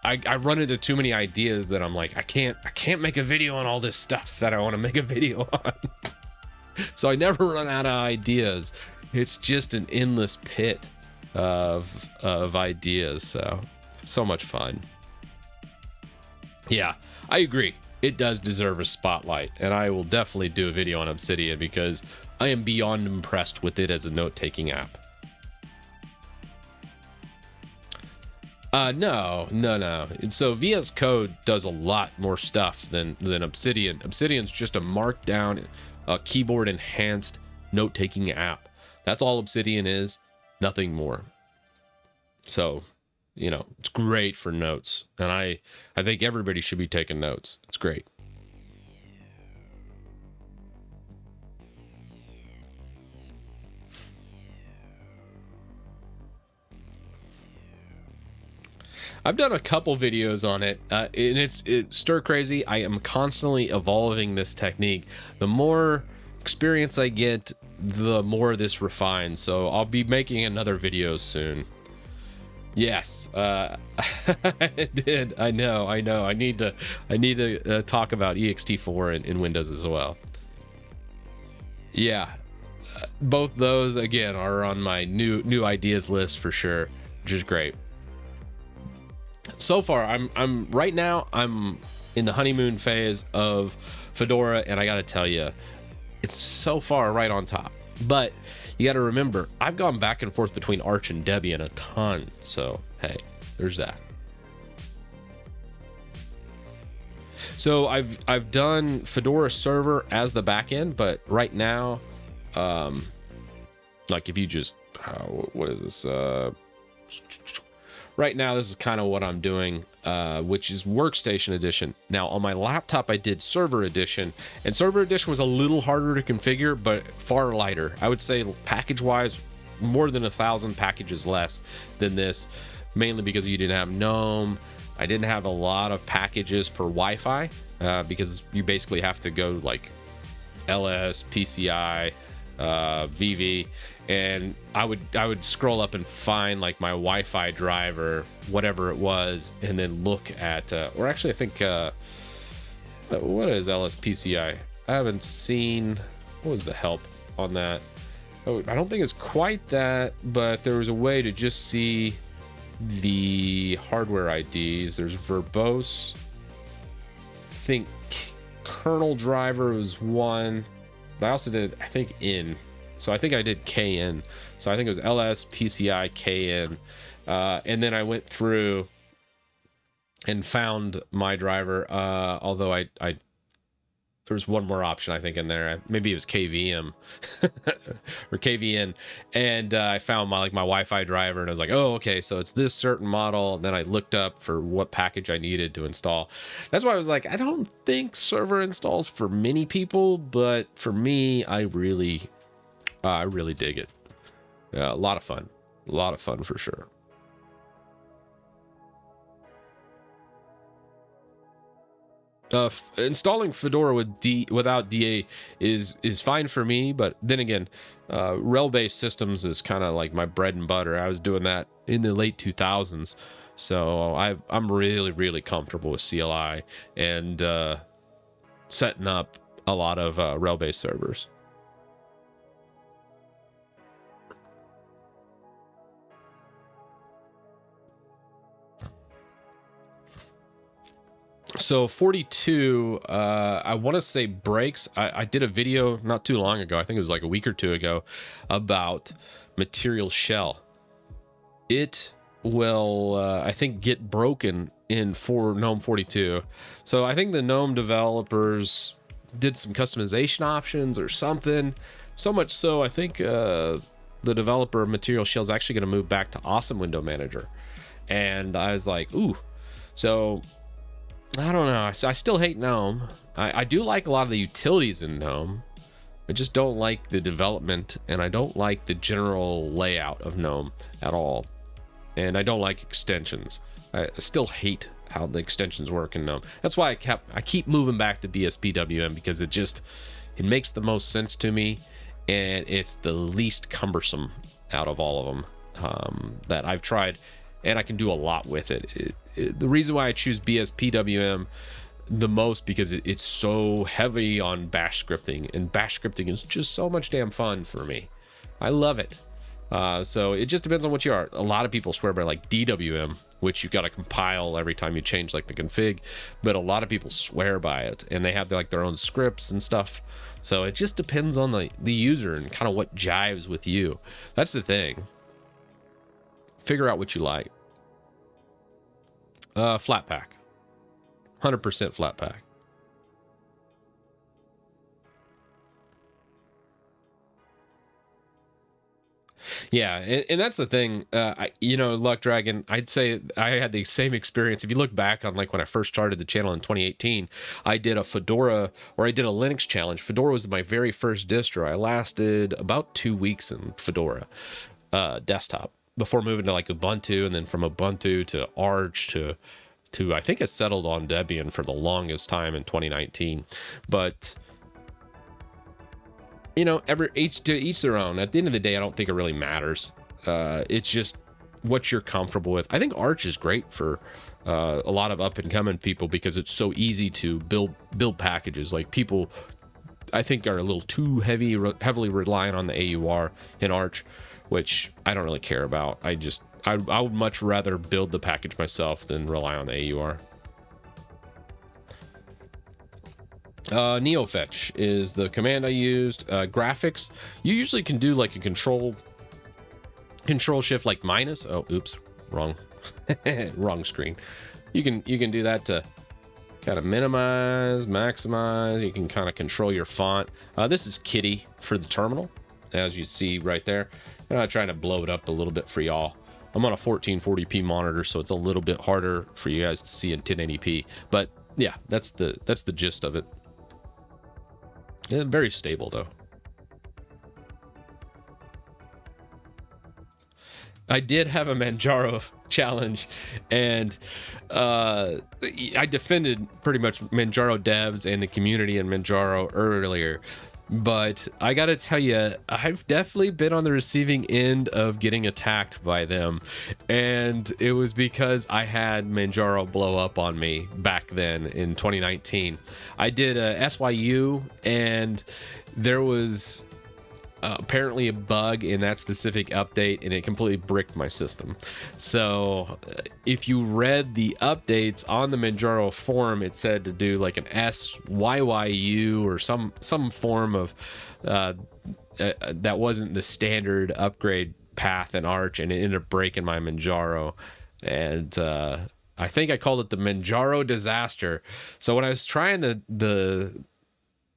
I run into too many ideas that I'm like, I can't make a video on all this stuff that I want to make a video on. So I never run out of ideas. It's just an endless pit of ideas. So much fun. Yeah, I agree. It does deserve a spotlight, and I will definitely do a video on Obsidian because I am beyond impressed with it as a note-taking app. No. So VS Code does a lot more stuff than Obsidian. Obsidian's just a markdown, keyboard enhanced note-taking app. That's all Obsidian is, nothing more. So, you know, it's great for notes, and I think everybody should be taking notes. It's great. I've done a couple videos on it, and it's stir crazy. I am constantly evolving this technique. The more experience I get, the more this refines. So I'll be making another video soon. Yes, I did. I know. I need to talk about ext4 in Windows as well. Yeah, both those again are on my new ideas list for sure, which is great. So far, I'm right now I'm in the honeymoon phase of Fedora, and I gotta tell you, it's so far right on top. But you got to remember, I've gone back and forth between Arch and Debian a ton. So, hey, there's that. So I've done Fedora server as the backend, but right now, like if you just, what is this? Right now, this is kind of what I'm doing, which is Workstation Edition. Now, on my laptop, I did Server Edition, and Server Edition was a little harder to configure, but far lighter. I would say package-wise, more than 1,000 packages less than this, mainly because you didn't have GNOME. I didn't have a lot of packages for Wi-Fi, because you basically have to go like LS, PCI, VV, and I would scroll up and find like my Wi-Fi driver, whatever it was, and then look at or actually I think what is LSPCI? I haven't seen what was the help on that. Oh, I don't think it's quite that, but there was a way to just see the hardware IDs. There's verbose, I think kernel driver was one, but I also did, I think, in. So I think I did KN. So I think it was LS, PCI, KN. And then I went through and found my driver. Although I there was one more option, I think, in there. Maybe it was KVM or KVN. And I found my Wi-Fi driver, and I was like, oh, okay, so it's this certain model. And then I looked up for what package I needed to install. That's why I was like, I don't think server installs for many people, but for me, I really dig it. A lot of fun. A lot of fun for sure. Installing Fedora without DA is fine for me, but then again, rel-based systems is kind of like my bread and butter. I was doing that in the late 2000s, so I'm really comfortable with CLI and setting up a lot of rel-based servers. So 42, I want to say breaks. I did a video not too long ago, I think it was like a week or two ago, about Material Shell. It will, I think, get broken in GNOME 42. So I think the GNOME developers did some customization options or something. So much so, I think the developer of Material Shell is actually going to move back to Awesome Window Manager. And I was like, ooh. So I don't know. I still hate GNOME. I do like a lot of the utilities in GNOME. I just don't like the development, and I don't like the general layout of GNOME at all. And I don't like extensions. I still hate how the extensions work in GNOME. That's why I keep moving back to BSPWM, because it makes the most sense to me, and it's the least cumbersome out of all of them that I've tried, and I can do a lot with it. The reason why I choose BSPWM the most, because it's so heavy on bash scripting, and bash scripting is just so much damn fun for me. I love it. So it just depends on what you are. A lot of people swear by like DWM, which you've got to compile every time you change like the config, but a lot of people swear by it, and they have like their own scripts and stuff. So it just depends on the user and kind of what jives with you. That's the thing. Figure out what you like. Flat pack, 100% flat pack. Yeah, and that's the thing. Luck Dragon, I'd say I had the same experience. If you look back on like when I first started the channel in 2018, I did a Fedora, or I did a Linux challenge. Fedora was my very first distro. I lasted about 2 weeks in Fedora desktop before moving to like Ubuntu, and then from Ubuntu to Arch to I think it settled on Debian for the longest time in 2019. But each their own. At the end of the day, I don't think it really matters. It's just what you're comfortable with. I think Arch is great for a lot of up and coming people, because it's so easy to build packages. Like, people, I think, are a little too heavily reliant on the AUR in Arch, which I don't really care about. I would much rather build the package myself than rely on the AUR. Neofetch is the command I used. Graphics, you usually can do like a control shift like minus. Oh, oops, wrong wrong screen. You can do that to kind of minimize, maximize. You can kind of control your font. This is Kitty for the terminal, as you see right there. I'm trying to blow it up a little bit for y'all. I'm on a 1440p monitor, so it's a little bit harder for you guys to see in 1080p. But yeah, that's the gist of it. Yeah, very stable though. I did have a Manjaro challenge, and I defended pretty much Manjaro devs and the community in Manjaro earlier. But I gotta tell you, I've definitely been on the receiving end of getting attacked by them. And it was because I had Manjaro blow up on me back then in 2019. I did a SYU, and there was apparently a bug in that specific update, and it completely bricked my system. So if you read the updates on the Manjaro forum, it said to do like an SYYU or some form of that wasn't the standard upgrade path in Arch, and it ended up breaking my Manjaro. And I think I called it the Manjaro disaster. So when I was trying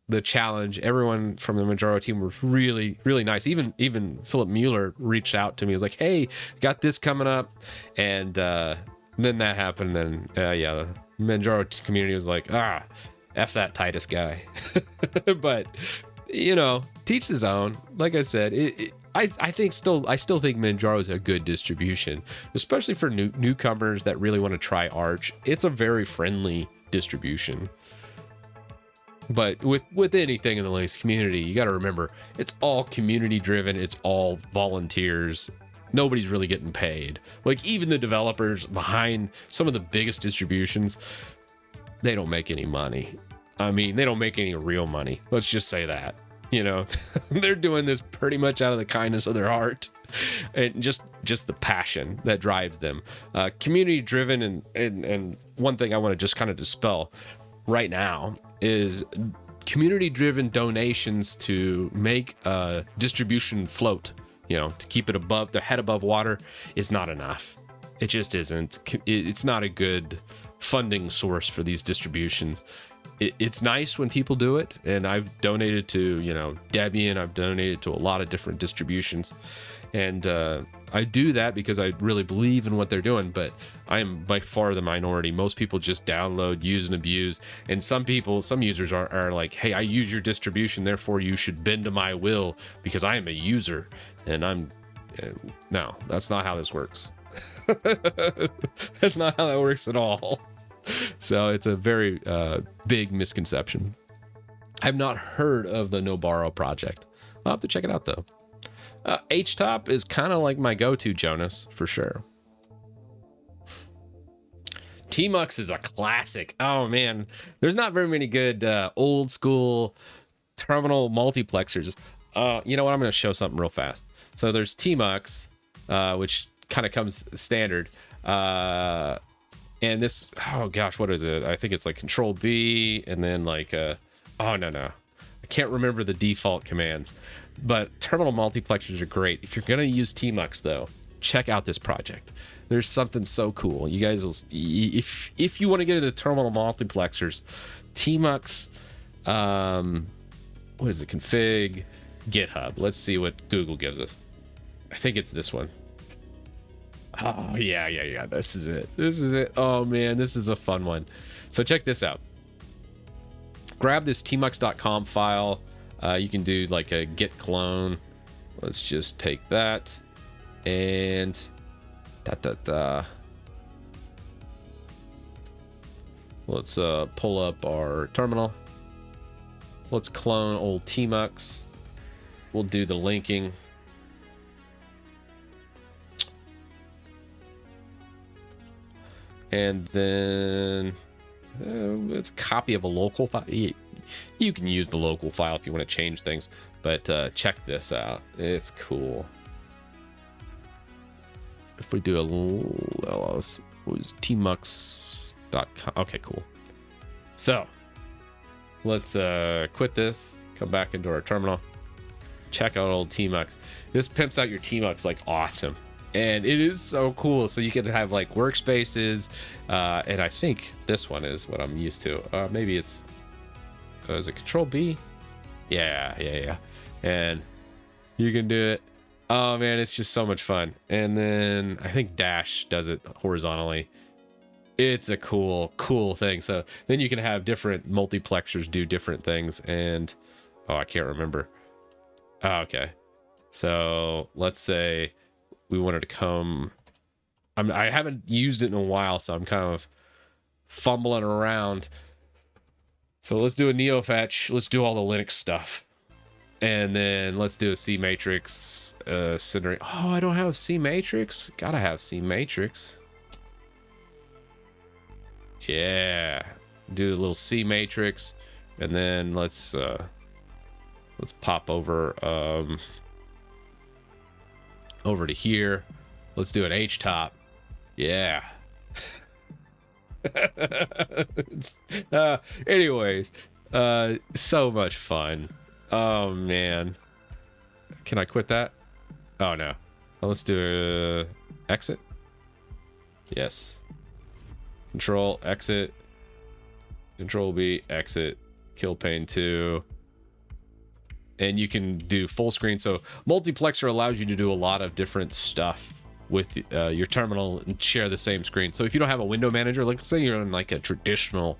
the challenge, everyone from the Manjaro team was really nice. Even Philip Mueller reached out to me. He was like, hey, got this coming up. And then that happened. Then yeah, the Manjaro community was like, F that Titus guy. But you know, teach his own. Like I said, I still think Manjaro is a good distribution, especially for newcomers that really want to try Arch. It's a very friendly distribution. But with anything in the Linux community, you got to remember, it's all community driven. It's all volunteers. Nobody's really getting paid. Like even the developers behind some of the biggest distributions, they don't make any money. I mean, they don't make any real money. Let's just say that. You know, they're doing this pretty much out of the kindness of their heart and just the passion that drives them. Community driven, and one thing I want to just kind of dispel right now is community-driven donations to make a distribution float, you know, to keep it above the head above water is not enough. It just isn't. It's not a good funding source for these distributions. It's nice when people do it, and I've donated to, you know, Debian. I've donated to a lot of different distributions, and I do that because I really believe in what they're doing, but I am by far the minority. Most people just download, use, and abuse. And some users are like, hey, I use your distribution, therefore you should bend to my will because I am a user. And no, that's not how this works. That's not how that works at all. So it's a very big misconception. I've not heard of the No Borrow project. I'll have to check it out though. HTOP is kind of like my go-to, Jonas, for sure. Tmux is a classic. Oh man, there's not very many good old school terminal multiplexers. You know what? I'm going to show something real fast. So there's Tmux, which kind of comes standard. And this, oh gosh, what is it? I think it's like Control B and then like, oh no, I can't remember the default commands. But terminal multiplexers are great. If you're going to use Tmux, though, check out this project. There's something so cool. You guys will, if you want to get into terminal multiplexers, Tmux, what is it? Config, GitHub. Let's see what Google gives us. I think it's this one. Oh, yeah. This is it. Oh, man, this is a fun one. So check this out. Grab this tmux.com file. You can do like a git clone. Let's just take that and let's pull up our terminal. Let's clone old Tmux. We'll do the linking. And then it's a copy of a local file. You can use the local file if you want to change things, but check this out. It's cool. If we do a ls, what was tmux.com? Okay, cool. So let's quit this, come back into our terminal, check out old Tmux. This pimps out your Tmux like awesome, and it is so cool. So you can have like workspaces, and I think this one is what I'm used to. Maybe it's is it Control B? Yeah. And you can do it. Oh man, it's just so much fun. And then I think Dash does it horizontally. It's a cool thing. So then you can have different multiplexers do different things. And oh, I can't remember. Oh, okay. So let's say we wanted to come. I haven't used it in a while, so I'm kind of fumbling around. So let's do a NeoFetch. Let's do all the Linux stuff. And then let's do a C matrix centering. Oh, I don't have C matrix. Gotta have C matrix. Yeah, do a little C matrix, and then let's pop over over to here. Let's do an H top. Yeah. Anyways, so much fun. Oh man, can I quit that? Oh no. Well, let's do a exit. Yes. Control exit. Control B exit. Kill pane 2. And you can do full screen. So multiplexer allows you to do a lot of different stuff with your terminal and share the same screen. So if you don't have a window manager, like say you're on like a traditional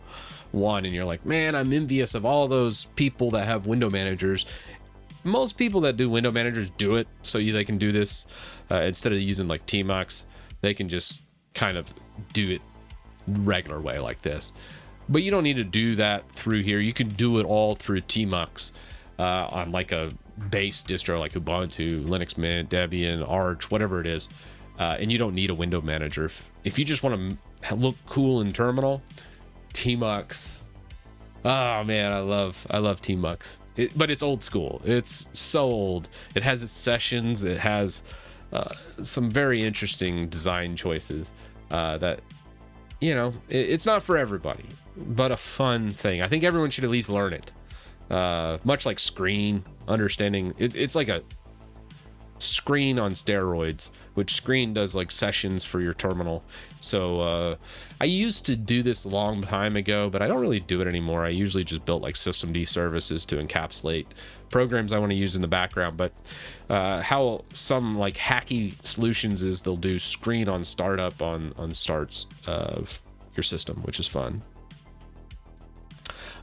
one and you're like, man, I'm envious of all those people that have window managers. Most people that do window managers do it so they can do this instead of using like Tmux. They can just kind of do it regular way like this, but you don't need to do that through here. You can do it all through Tmux on like a base distro like Ubuntu, Linux Mint, Debian, Arch, whatever it is, and you don't need a window manager. If you just want to look cool in terminal, Tmux. Oh man, I love Tmux. But it's old school. It's so old. It has its sessions. It has some very interesting design choices that, you know, it's not for everybody, but a fun thing. I think everyone should at least learn it. Much like Screen, understanding it's like a Screen on steroids, which Screen does like sessions for your terminal. So I used to do this a long time ago, but I don't really do it anymore. I usually just built like systemd services to encapsulate programs I want to use in the background. But how some like hacky solutions is they'll do Screen on startup on starts of your system, which is fun.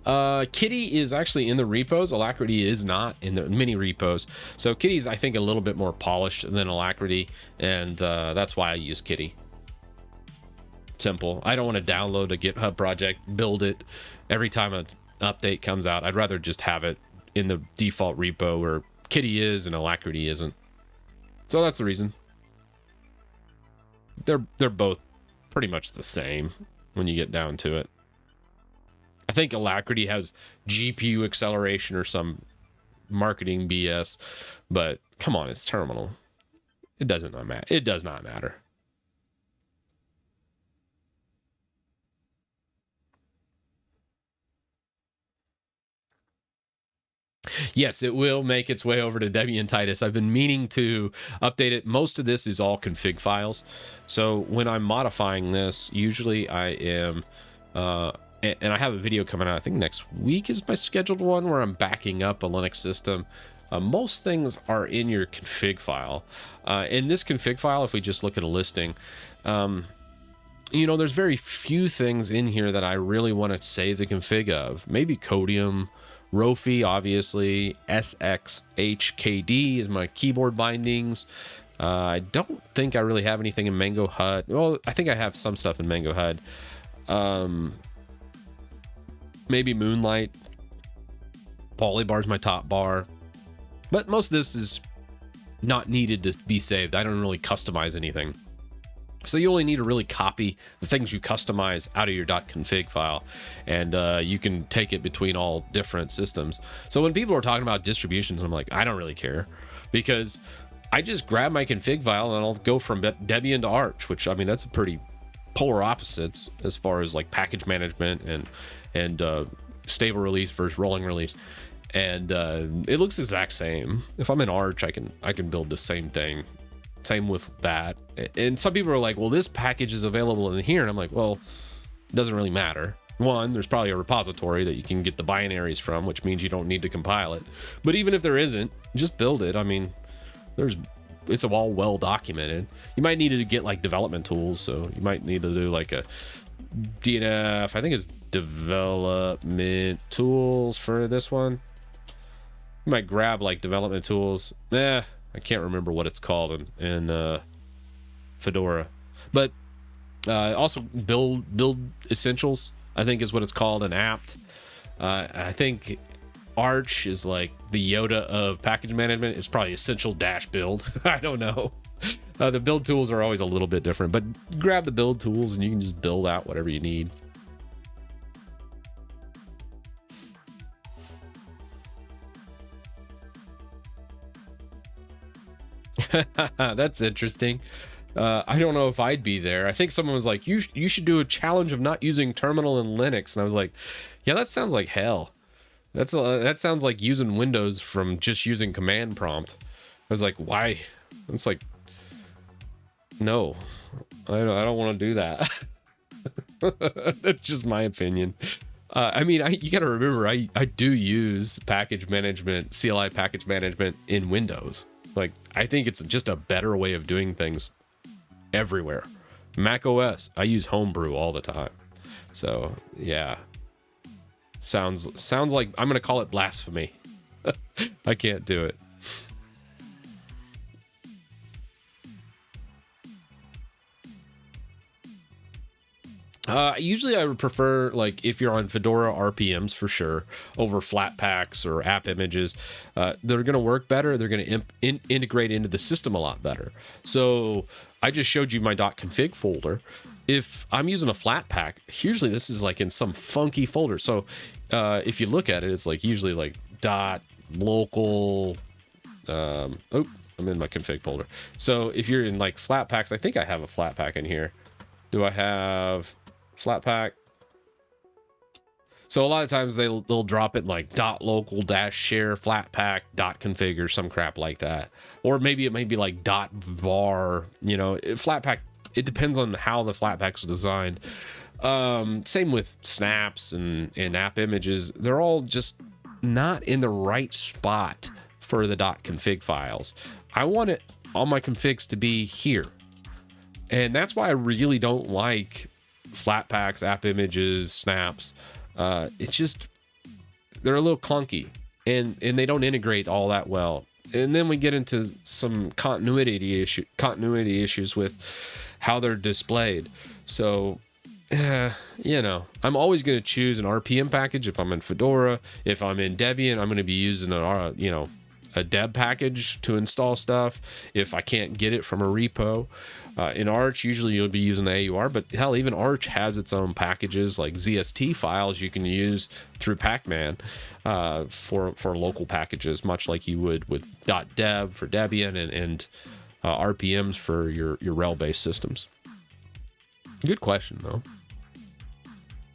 Kitty is actually in the repos. Alacrity is not in the mini repos. So Kitty's, I think, a little bit more polished than Alacrity, and that's why I use Kitty. Simple. I don't want to download a GitHub project, build it every time an update comes out. I'd rather just have it in the default repo where Kitty is and Alacrity isn't. So that's the reason. They're both pretty much the same when you get down to it. I think Alacrity has GPU acceleration or some marketing BS, but come on, it's terminal. It does not matter. Yes, it will make its way over to Debian Titus. I've been meaning to update it. Most of this is all config files. So when I'm modifying this, usually I am and I have a video coming out, I think next week is my scheduled one, where I'm backing up a Linux system. Most things are in your config file. In this config file, if we just look at a listing, you know, there's very few things in here that I really want to save the config of. Maybe Codium, Rofi, obviously, SXHKD is my keyboard bindings. I don't think I really have anything in Mango HUD. Well, I think I have some stuff in Mango HUD. Maybe Moonlight. Polybar's my top bar. But most of this is not needed to be saved. I don't really customize anything. So you only need to really copy the things you customize out of your .config file, and you can take it between all different systems. So when people are talking about distributions, I'm like, I don't really care, because I just grab my config file and I'll go from Debian to Arch, which, I mean, that's a pretty polar opposites as far as like package management and stable release versus rolling release, and it looks the exact same. If I'm in Arch, I can build the same thing. Same with that. And some people are like, well, this package is available in here, and I'm like, well, it doesn't really matter. One, there's probably a repository that you can get the binaries from, which means you don't need to compile it. But even if there isn't, just build it. I mean, it's all well documented. You might need to get like development tools, so you might need to do like a DNF, I think it's development tools for this one. You might grab like development tools. I can't remember what it's called in Fedora, but also build essentials, I think is what it's called in apt. I think Arch is like the Yoda of package management. It's probably essential dash build. I don't know. The build tools are always a little bit different, but grab the build tools and you can just build out whatever you need. That's interesting. I don't know if I'd be there. I think someone was like, you should do a challenge of not using terminal in Linux. And I was like, yeah, that sounds like hell. That sounds like using Windows from just using command prompt. I was like, why? It's like, no, I don't want to do that. That's just my opinion. I mean, you got to remember, I do use package management, CLI package management in Windows. Like, I think it's just a better way of doing things everywhere. Mac OS, I use Homebrew all the time. So yeah, sounds like I'm gonna call it blasphemy. I can't do it. Usually I would prefer, like, if you're on Fedora, RPMs for sure over Flatpaks or app images. They're going to work better. They're going to integrate into the system a lot better. So I just showed you my .config folder. If I'm using a Flatpak, usually this is like in some funky folder. So if you look at it, it's like usually like .local. I'm in my config folder. So if you're in like Flatpaks, I think I have a Flatpak in here. Do I have Flatpak? So a lot of times they'll drop it like .local-share flatpak.config or some crap like that. Or maybe it might be like .var, you know, Flatpak. It depends on how the Flatpak's designed. Same with snaps and app images. They're all just not in the right spot for the .config files. I want all my configs to be here. And that's why I really don't like Flatpaks, app images, snaps. It's just, they're a little clunky and they don't integrate all that well. And then we get into some continuity issues with how they're displayed. So, you know, I'm always going to choose an RPM package if I'm in Fedora. If I'm in Debian, I'm going to be using a deb package to install stuff if I can't get it from a repo. In Arch, usually you'll be using the AUR, but hell, even Arch has its own packages like ZST files you can use through Pacman for local packages, much like you would with .deb for Debian and RPMs for your rel-based systems. Good question, though.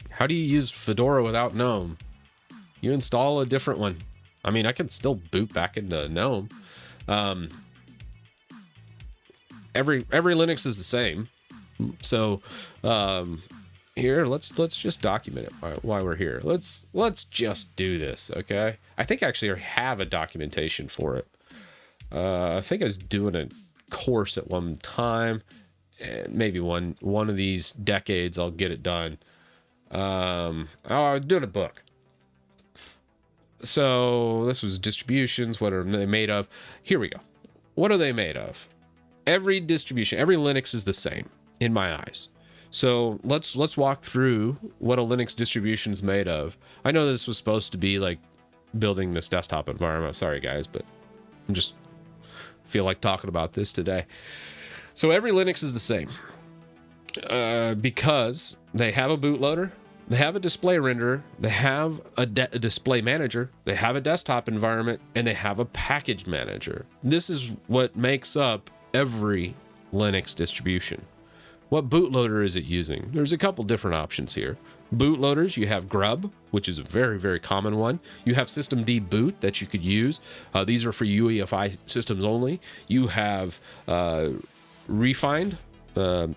How do you use Fedora without GNOME? You install a different one. I mean, I can still boot back into GNOME. Every Linux is the same. So here, let's just document it while we're here. Let's just do this, okay? I think I actually have a documentation for it. I think I was doing a course at one time, and maybe one of these decades I'll get it done. I was doing a book. So this was distributions. What are they made of? Here we go. What are they made of? Every distribution, every Linux is the same in my eyes. So let's walk through what a Linux distribution is made of. I know this was supposed to be like building this desktop environment. Sorry guys, but I'm just feel like talking about this today. So every Linux is the same because they have a bootloader. They have a display renderer, they have a display manager, they have a desktop environment, and they have a package manager. This is what makes up every Linux distribution. What bootloader is it using? There's a couple different options here. Bootloaders, you have Grub, which is a very, very common one. You have systemd boot that you could use. These are for UEFI systems only. You have Refined,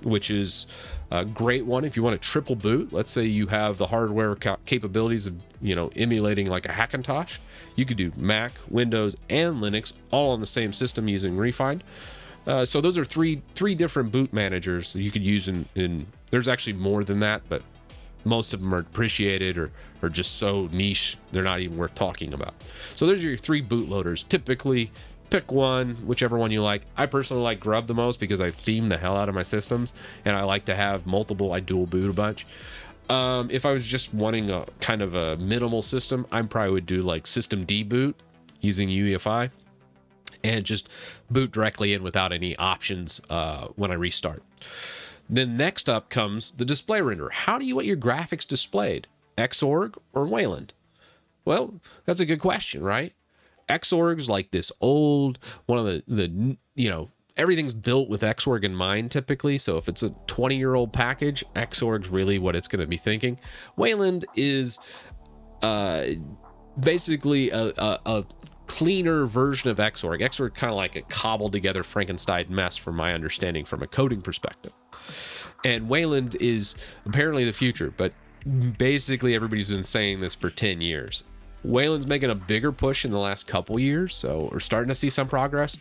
which is a great one if you want to triple boot. Let's say you have the hardware capabilities of, emulating like a Hackintosh. You could do Mac, Windows, and Linux all on the same system using Refined. So those are three different boot managers that you could use in there's actually more than that, but most of them are appreciated or just so niche they're not even worth talking about. So there's your 3 bootloaders. Typically pick one, whichever one you like. I personally like Grub the most because I theme the hell out of my systems, and I like to have multiple. I dual boot a bunch. If I was just wanting a kind of a minimal system, I probably would do like systemd boot using UEFI and just boot directly in without any options when I restart. Then next up comes the display renderer. How do you want your graphics displayed? Xorg or Wayland? Well, that's a good question, right? Xorg's like this old one of the everything's built with Xorg in mind typically. So if it's a 20-year-old package, Xorg's really what it's going to be thinking. Wayland is basically a cleaner version of Xorg. Xorg kind of like a cobbled together Frankenstein mess from my understanding from a coding perspective. And Wayland is apparently the future, but basically everybody's been saying this for 10 years. Wayland's making a bigger push in the last couple years, so we're starting to see some progress.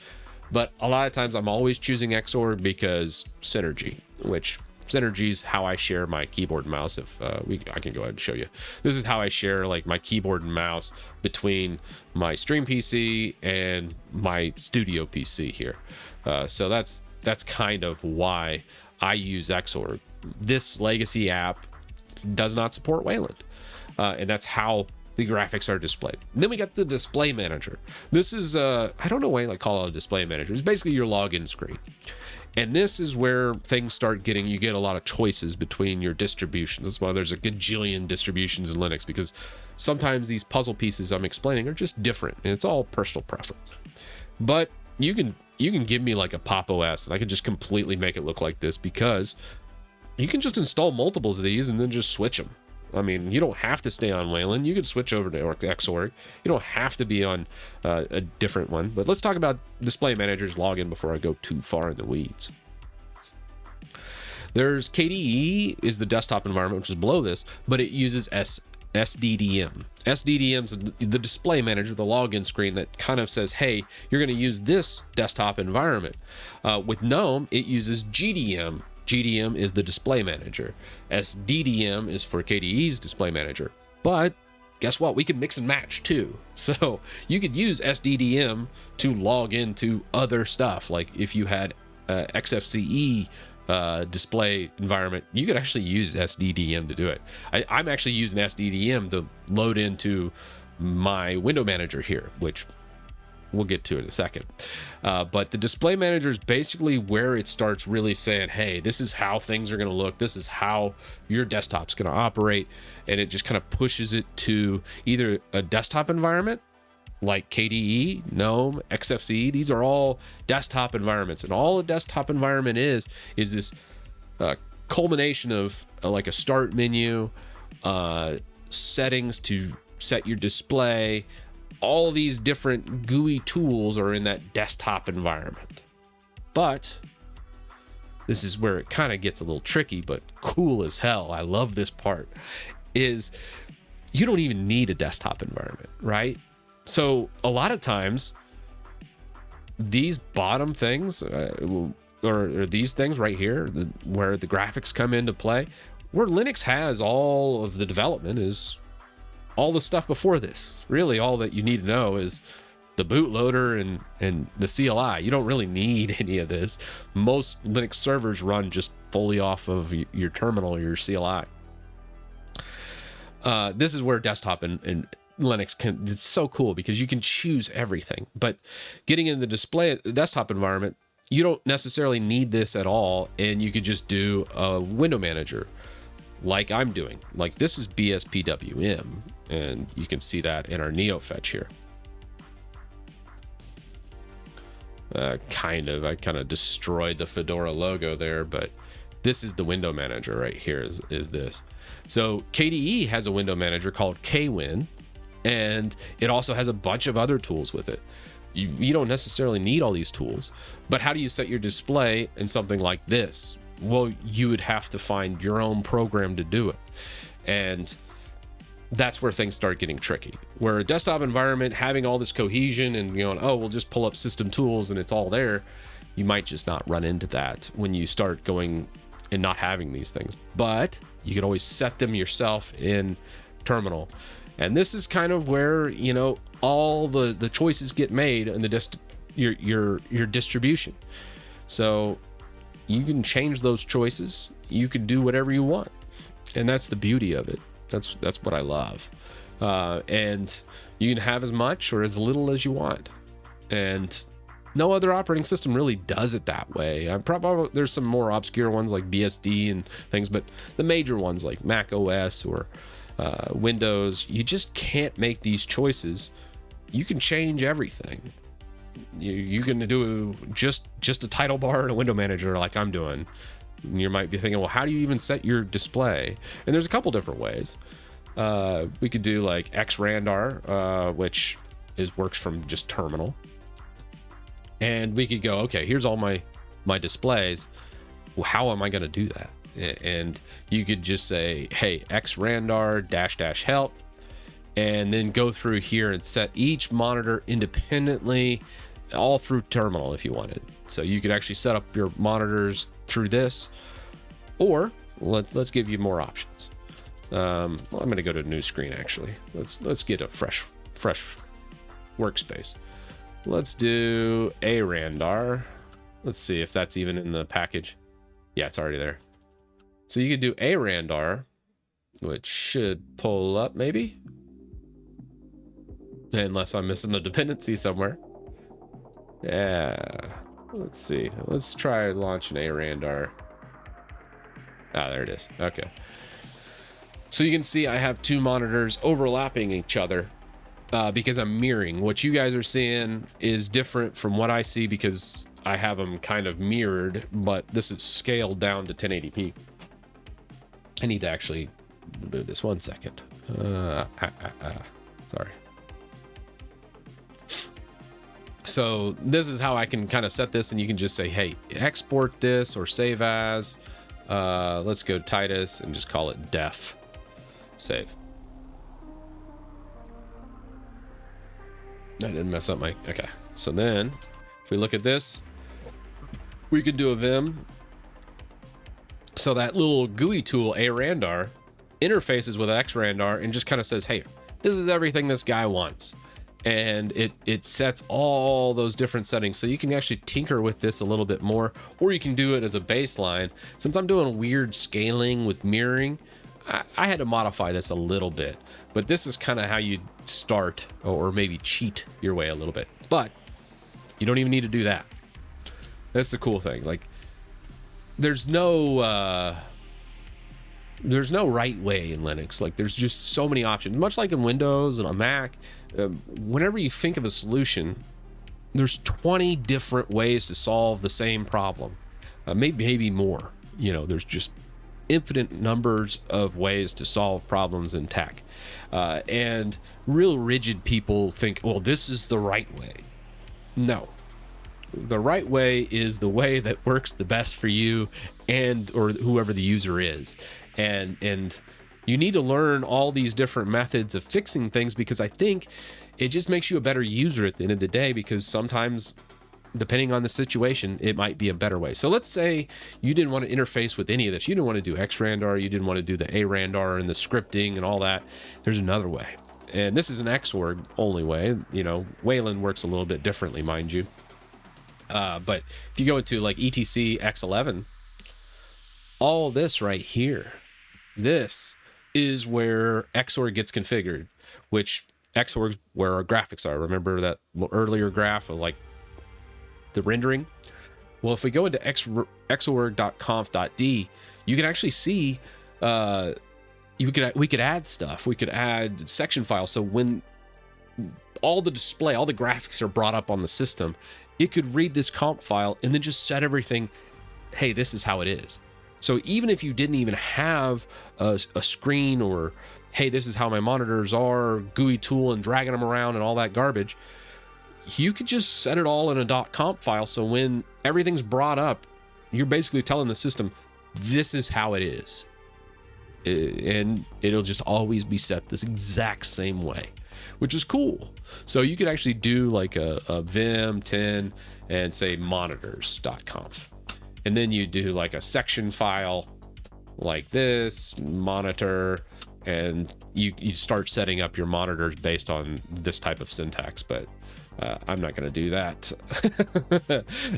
But a lot of times I'm always choosing Xorg because synergy, which synergy is how I share my keyboard and mouse. If I can go ahead and show you. This is how I share like my keyboard and mouse between my stream PC and my studio PC here. So that's kind of why I use Xorg. This legacy app does not support Wayland, and that's how the graphics are displayed. And then we got the display manager. This is I don't know why I call it a display manager. It's basically your login screen. And this is where things start getting, you get a lot of choices between your distributions. That's why there's a gajillion distributions in Linux, because sometimes these puzzle pieces I'm explaining are just different, and it's all personal preference. But you can give me like a Pop OS, and I can just completely make it look like this, because you can just install multiples of these and then just switch them. I mean, you don't have to stay on Wayland. You can switch over to Xorg. You don't have to be on a different one. But let's talk about display managers login before I go too far in the weeds. There's KDE is the desktop environment, which is below this, but it uses SDDM. SDDM is the display manager, the login screen that kind of says, hey, you're going to use this desktop environment. With GNOME, it uses GDM. GDM is the display manager. SDDM is for KDE's display manager. But guess what? We can mix and match too. So you could use SDDM to log into other stuff. Like if you had XFCE display environment, you could actually use SDDM to do it. I'm actually using SDDM to load into my window manager here, which we'll get to in a second. But the display manager is basically where it starts really saying, hey, this is how things are going to look. This is how your desktop's going to operate. And it just kind of pushes it to either a desktop environment like KDE, GNOME, XFCE. These are all desktop environments. And all a desktop environment is this culmination of like a start menu, settings to set your display. All these different GUI tools are in that desktop environment. But this is where it kind of gets a little tricky, but cool as hell. I love this part. Is you don't even need a desktop environment, right? So a lot of times these bottom things or these things right here, where the graphics come into play, where Linux has all of the development is all the stuff before this. Really, all that you need to know is the bootloader and the CLI. You don't really need any of this. Most Linux servers run just fully off of your terminal or your CLI. This is where desktop and Linux it's so cool because you can choose everything. But getting in the desktop environment, you don't necessarily need this at all, and you could just do a window manager like I'm doing. Like this is BSPWM, and you can see that in our NeoFetch here. I kind of destroyed the Fedora logo there, but This is the window manager right here is this. So KDE has a window manager called KWin, and it also has a bunch of other tools with it. You don't necessarily need all these tools, but how do you set your display in something like this? Well, you would have to find your own program to do it. And that's where things start getting tricky. Where a desktop environment, having all this cohesion and oh, we'll just pull up system tools and it's all there, you might just not run into that when you start going and not having these things. But you can always set them yourself in terminal. And this is kind of where, all the choices get made in the your distribution. So you can change those choices. You can do whatever you want. And that's the beauty of it. That's what I love. And you can have as much or as little as you want. And no other operating system really does it that way. Probably there's some more obscure ones like BSD and things, but the major ones like Mac OS or Windows, you just can't make these choices. You can change everything. You can do just a title bar and a window manager like I'm doing. And you might be thinking, well, how do you even set your display? And there's a couple different ways. We could do like xrandar, which works from just terminal. And we could go, okay, here's all my displays. Well, how am I going to do that? And you could just say, hey, xrandar -- help, and then go through here and set each monitor independently, all through terminal if you wanted. So you could actually set up your monitors through this, or let's give you more options. Well, I'm going to go to a new screen actually. Let's get a fresh workspace. Let's do arandar. Let's see if that's even in the package. Yeah, it's already there. So you could do arandar, which should pull up maybe, unless I'm missing a dependency somewhere. Yeah, let's see. Let's try launching arandar. Ah, there it is. Okay. So you can see I have two monitors overlapping each other because I'm mirroring. What you guys are seeing is different from what I see because I have them kind of mirrored, but this is scaled down to 1080p. I need to actually move this 1 second. Sorry. So this is how I can kind of set this, and you can just say, hey, export this or save as. Let's go Titus and just call it def. Save. That didn't mess up my... Okay. So then, if we look at this, we can do a Vim. So that little GUI tool, arandar, interfaces with xrandar and just kind of says, hey, this is everything this guy wants. And it sets all those different settings. So you can actually tinker with this a little bit more, or you can do it as a baseline. Since I'm doing weird scaling with mirroring, I had to modify this a little bit, but this is kind of how you start or maybe cheat your way a little bit, but you don't even need to do that. That's the cool thing. Like there's no right way in Linux. Like there's just so many options, much like in Windows and on Mac. Whenever you think of a solution, there's 20 different ways to solve the same problem. Maybe more, there's just infinite numbers of ways to solve problems in tech. And real rigid people think, well, this is the right way. No. The right way is the way that works the best for you and or whoever the user is. And you need to learn all these different methods of fixing things, because I think it just makes you a better user at the end of the day, because sometimes, depending on the situation, it might be a better way. So let's say you didn't want to interface with any of this. You didn't want to do xrandar, you didn't want to do the arandar and the scripting and all that. There's another way. And this is an Xorg only way. Wayland works a little bit differently, mind you. But if you go into like etc x11, all this right here, this is where Xorg gets configured, which Xorg's where our graphics are. Remember that earlier graph of like the rendering? Well, if we go into xorg.conf.d, you can actually see we could add stuff. We could add section files. So when all the graphics are brought up on the system, it could read this comp file and then just set everything, hey, this is how it is. So even if you didn't even have a screen, or hey, this is how my monitors are, GUI tool and dragging them around and all that garbage, you could just set it all in a .conf file. So when everything's brought up, you're basically telling the system, this is how it is. And it'll just always be set this exact same way, which is cool. So you could actually do like a vim 10 and say monitors.conf. And then you do like a section file like this, monitor, and you start setting up your monitors based on this type of syntax. But I'm not going to do that.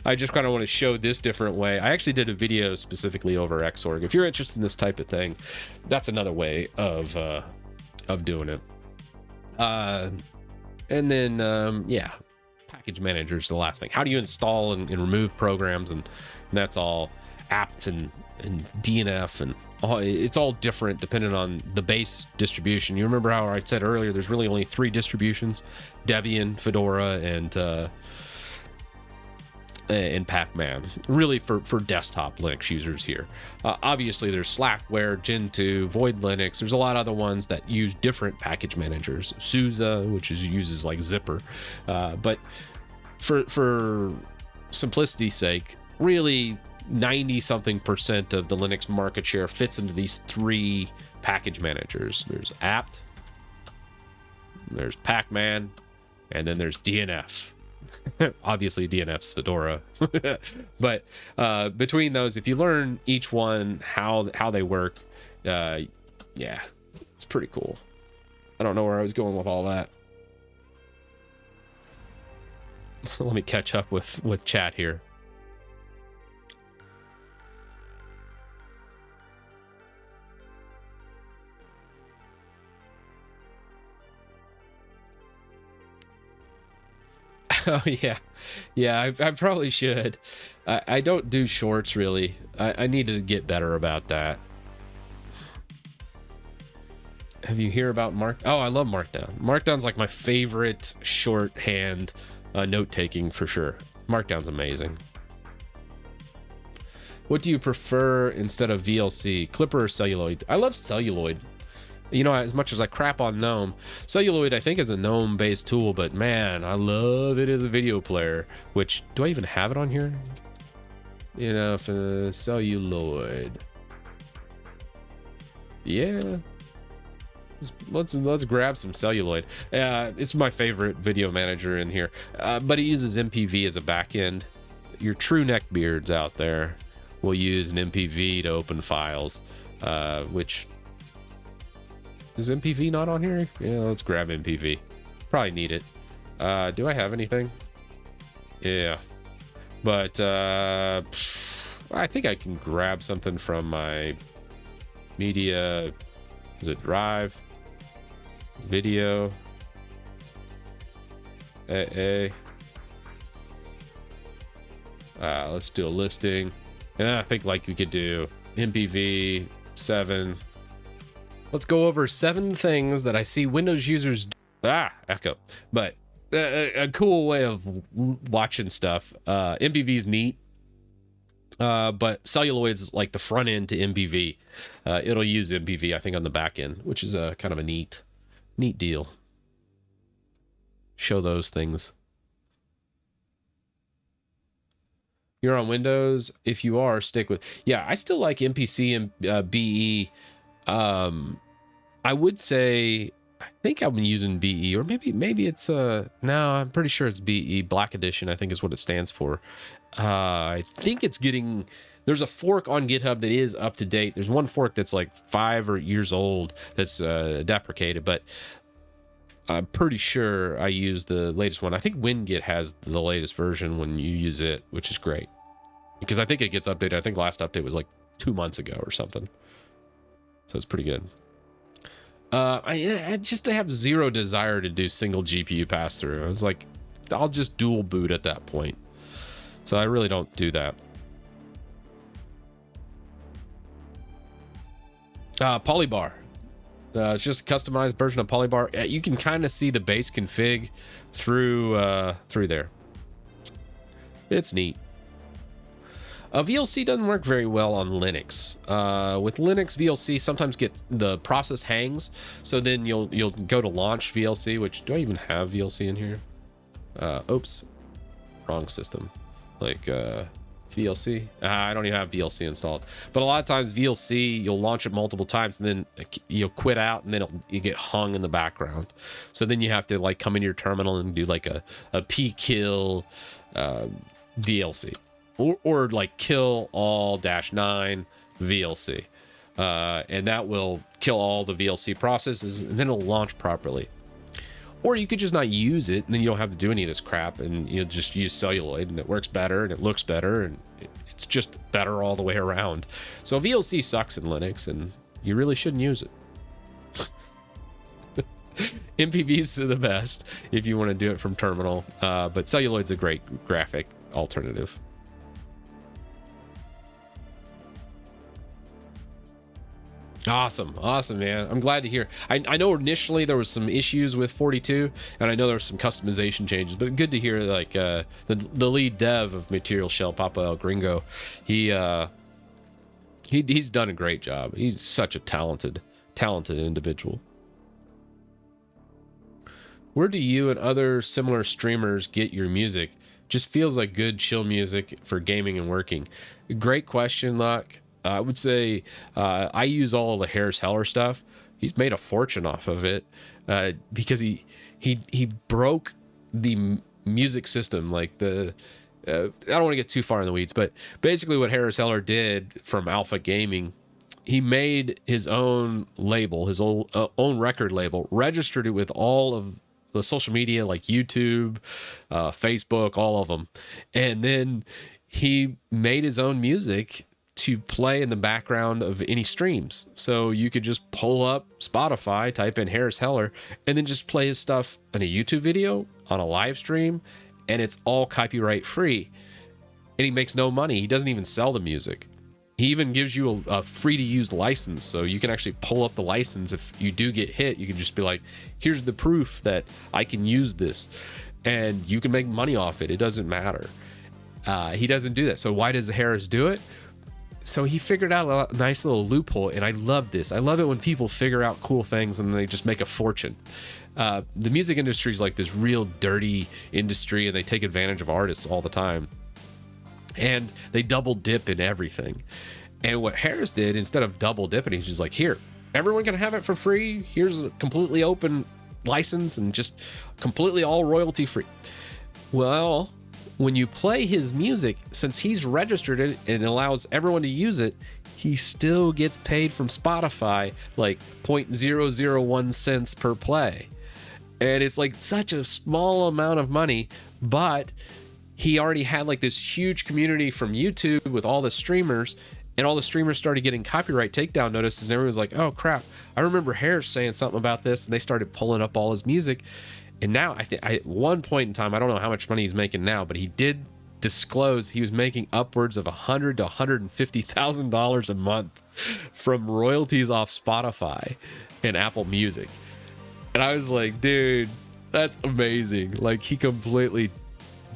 I just kind of want to show this different way. I actually did a video specifically over Xorg. If you're interested in this type of thing, that's another way of doing it. And then, yeah, package manager is the last thing. How do you install and remove programs? And that's all apt and DNF and all. It's all different depending on the base distribution. You remember how I said earlier, there's really only 3 distributions: Debian, Fedora, and Pac-Man, really for desktop Linux users here. Obviously there's Slackware, Gentoo, Void Linux. There's a lot of other ones that use different package managers. SUSE, which uses like Zipper, but for simplicity's sake, really 90-something% of the Linux market share fits into these 3 package managers. There's apt, there's Pac-Man, and then there's DNF. Obviously DNF's Fedora. But between those, if you learn each one how they work, yeah, it's pretty cool. I don't know where I was going with all that. Let me catch up with chat here. Oh yeah, I probably should. I don't do shorts really. I need to get better about that. Have you heard about Oh, I love Markdown. Markdown's like my favorite shorthand note-taking for sure. Markdown's amazing. What do you prefer instead of VLC, Clipper or Celluloid? I love Celluloid. You know, as much as I crap on GNOME, Celluloid I think is a GNOME-based tool, but man, I love it as a video player. Which, do I even have it on here? You know, for Celluloid. Yeah. Let's grab some Celluloid. It's my favorite video manager in here, but it uses MPV as a backend. Your true neckbeards out there will use an MPV to open files, which... Is MPV not on here? Yeah, let's grab MPV. Probably need it. Do I have anything? Yeah. But I think I can grab something from my media. Is it Drive? Video? Let's do a listing. And I think like we could do MPV 7. Let's go over 7 things that I see Windows users do. Echo. But a cool way of watching stuff. MPV's neat, but Celluloid's like the front end to MPV. It'll use MPV, I think, on the back end, which is a kind of a neat deal. Show those things. You're on Windows? If you are, stick with... Yeah, I still like MPC and BE. I would say, I think I'm using BE, or maybe it's no, I'm pretty sure it's BE, Black Edition, I think is what it stands for. I think it's getting, there's a fork on GitHub that is up to date. There's one fork that's like 5 years old that's deprecated, but I'm pretty sure I use the latest one. I think WinGit has the latest version when you use it, which is great, because I think it gets updated. I think last update was like 2 months ago or something. So it's pretty good. I just have zero desire to do single GPU pass through. I was like, I'll just dual boot at that point. So I really don't do that. Polybar. It's just a customized version of Polybar. You can kind of see the base config through there. It's neat. VLC doesn't work very well on Linux. With Linux, VLC sometimes the process hangs, so then you'll go to launch VLC. Which, do I even have VLC in here? Oops, wrong system. Like VLC. I don't even have VLC installed. But a lot of times VLC, you'll launch it multiple times and then you'll quit out, and then you get hung in the background. So then you have to like come into your terminal and do like a pkill VLC, or like kill all -9 VLC, and that will kill all the VLC processes, and then it'll launch properly. Or you could just not use it, and then you don't have to do any of this crap, and you'll just use celluloid, and it works better, and it looks better, and it's just better all the way around. So VLC sucks in Linux, and you really shouldn't use it. MPVs are the best if you want to do it from terminal, but celluloid's a great graphic alternative. Awesome, man. I'm glad to hear. I know initially there was some issues with 42, and I know there were some customization changes, but good to hear like the lead dev of Material Shell, Papa El Gringo, he's done a great job. He's such a talented individual. Where do you and other similar streamers get your music? Just feels like good chill music for gaming and working. Great question, Luck. I would say I use all the Harris Heller stuff. He's made a fortune off of it because he broke the music system. Like I don't want to get too far in the weeds, but basically what Harris Heller did from Alpha Gaming, he made his own label, his own record label, registered it with all of the social media like YouTube, Facebook, all of them, and then he made his own music to play in the background of any streams. So you could just pull up Spotify, type in Harris Heller, and then just play his stuff in a YouTube video, on a live stream, and it's all copyright free. And he makes no money. He doesn't even sell the music. He even gives you a free to use license. So you can actually pull up the license. If you do get hit, you can just be like, here's the proof that I can use this. And you can make money off it. It doesn't matter. He doesn't do that. So why does Harris do it? So he figured out a nice little loophole, and I love this. I love it when people figure out cool things and they just make a fortune. The music industry is like this real dirty industry, and they take advantage of artists all the time. And they double dip in everything. And what Harris did, instead of double dipping, he's just like, here, everyone can have it for free. Here's a completely open license and just completely all royalty free. Well, when you play his music, since he's registered it and allows everyone to use it, he still gets paid from Spotify like 0.001 cents per play. And it's like such a small amount of money, but he already had like this huge community from YouTube with all the streamers, and all the streamers started getting copyright takedown notices, and everyone was like, oh crap, I remember Harris saying something about this, and they started pulling up all his music. And now I think at one point in time, I don't know how much money he's making now, but he did disclose he was making upwards of $100,000 to $150,000 a month from royalties off Spotify and Apple Music. And I was like, dude, that's amazing. Like, he completely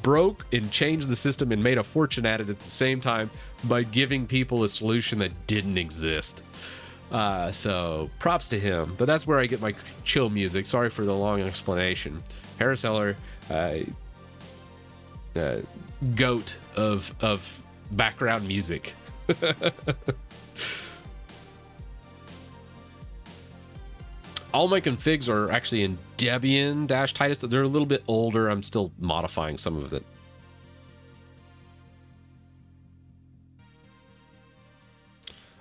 broke and changed the system and made a fortune at it at the same time by giving people a solution that didn't exist. So props to him. But that's where I get my chill music. Sorry for the long explanation. Harris Heller, goat of background music. All my configs are actually in Debian-Titus. They're a little bit older. I'm still modifying some of it.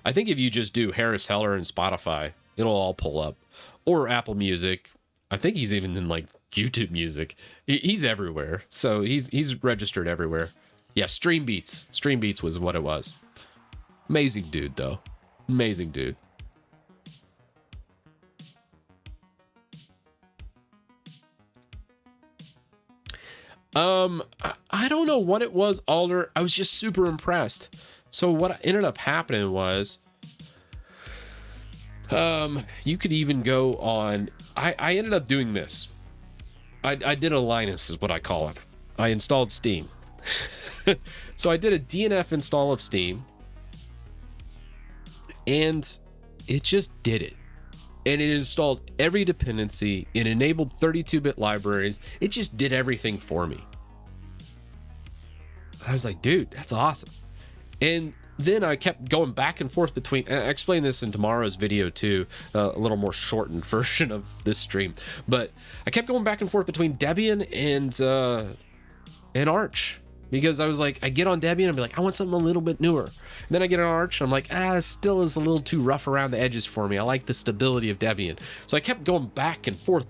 I think if you just do Harris Heller and Spotify, it'll all pull up. Or Apple Music. I think he's even in like YouTube Music. He's everywhere. So he's registered everywhere. Yeah, Stream Beats. Stream Beats was what it was. Amazing dude, though. Amazing dude. I don't know what it was, Alder. I was just super impressed. So what ended up happening was, you could even go on, I ended up doing this. I did a Linus is what I call it. I installed Steam. So I did a DNF install of Steam, and it just did it. And it installed every dependency. It enabled 32-bit libraries. It just did everything for me. I was like, dude, that's awesome. And then I kept going back and forth between, I explain this in tomorrow's video too, a little more shortened version of this stream, but I kept going back and forth between Debian and Arch, because I was like, I get on Debian and be like, I want something a little bit newer. And then I get on Arch and I'm like, this still is a little too rough around the edges for me. I like the stability of Debian. So I kept going back and forth,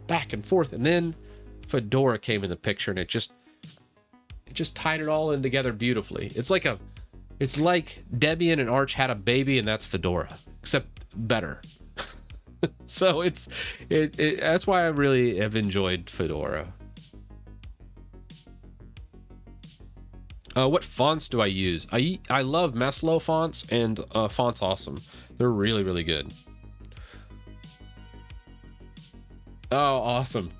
and then Fedora came in the picture, and it just tied it all in together beautifully. It's like Debian and Arch had a baby, and that's Fedora, except better. So that's why I really have enjoyed Fedora. What fonts do I use? I love Meslo fonts and Fonts Awesome. They're really, really good. Oh, awesome.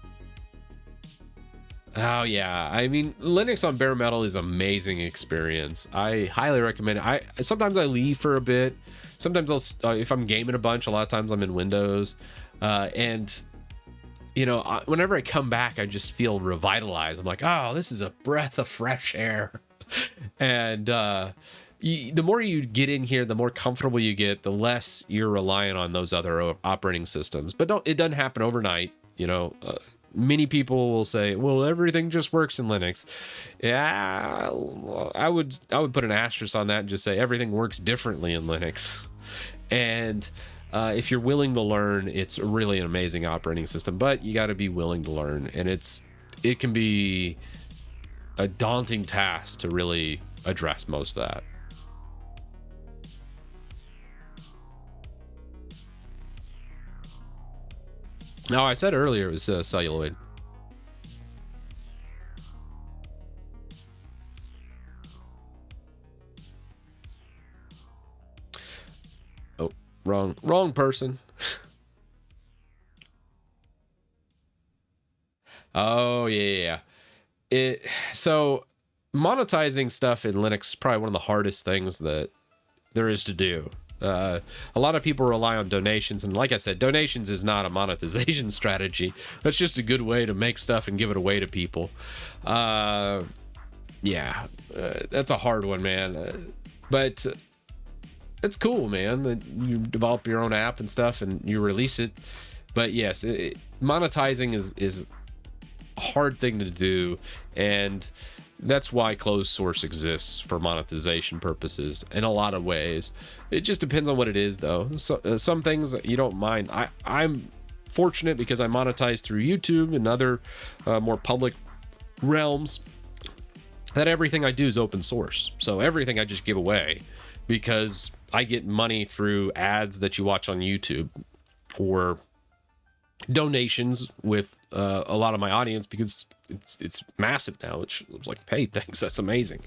Oh yeah, I mean, Linux on bare metal is an amazing experience. I highly recommend it. Sometimes I leave for a bit. Sometimes I'll if I'm gaming a bunch. A lot of times I'm in Windows, and you know, whenever I come back, I just feel revitalized. I'm like, oh, this is a breath of fresh air. And the more you get in here, the more comfortable you get, the less you're relying on those other operating systems. But it doesn't happen overnight, you know. Many people will say, well, everything just works in Linux. Yeah, I would put an asterisk on that and just say everything works differently in Linux. And if you're willing to learn, it's really an amazing operating system, but you got to be willing to learn. And it can be a daunting task to really address most of that. No, I said earlier it was celluloid. Oh, wrong person. Oh yeah. So monetizing stuff in Linux is probably one of the hardest things that there is to do. A lot of people rely on donations, and like I said, donations is not a monetization strategy. That's just a good way to make stuff and give it away to people. That's a hard one, man. But it's cool, man, that you develop your own app and stuff and you release it. But yes, monetizing is a hard thing to do, and that's why closed source exists for monetization purposes in a lot of ways. It just depends on what it is, though. So, some things you don't mind. I'm fortunate because I monetize through YouTube and other more public realms, that everything I do is open source. So everything I just give away, because I get money through ads that you watch on YouTube, or donations with a lot of my audience, because it's massive now, which was like, hey, thanks, that's amazing.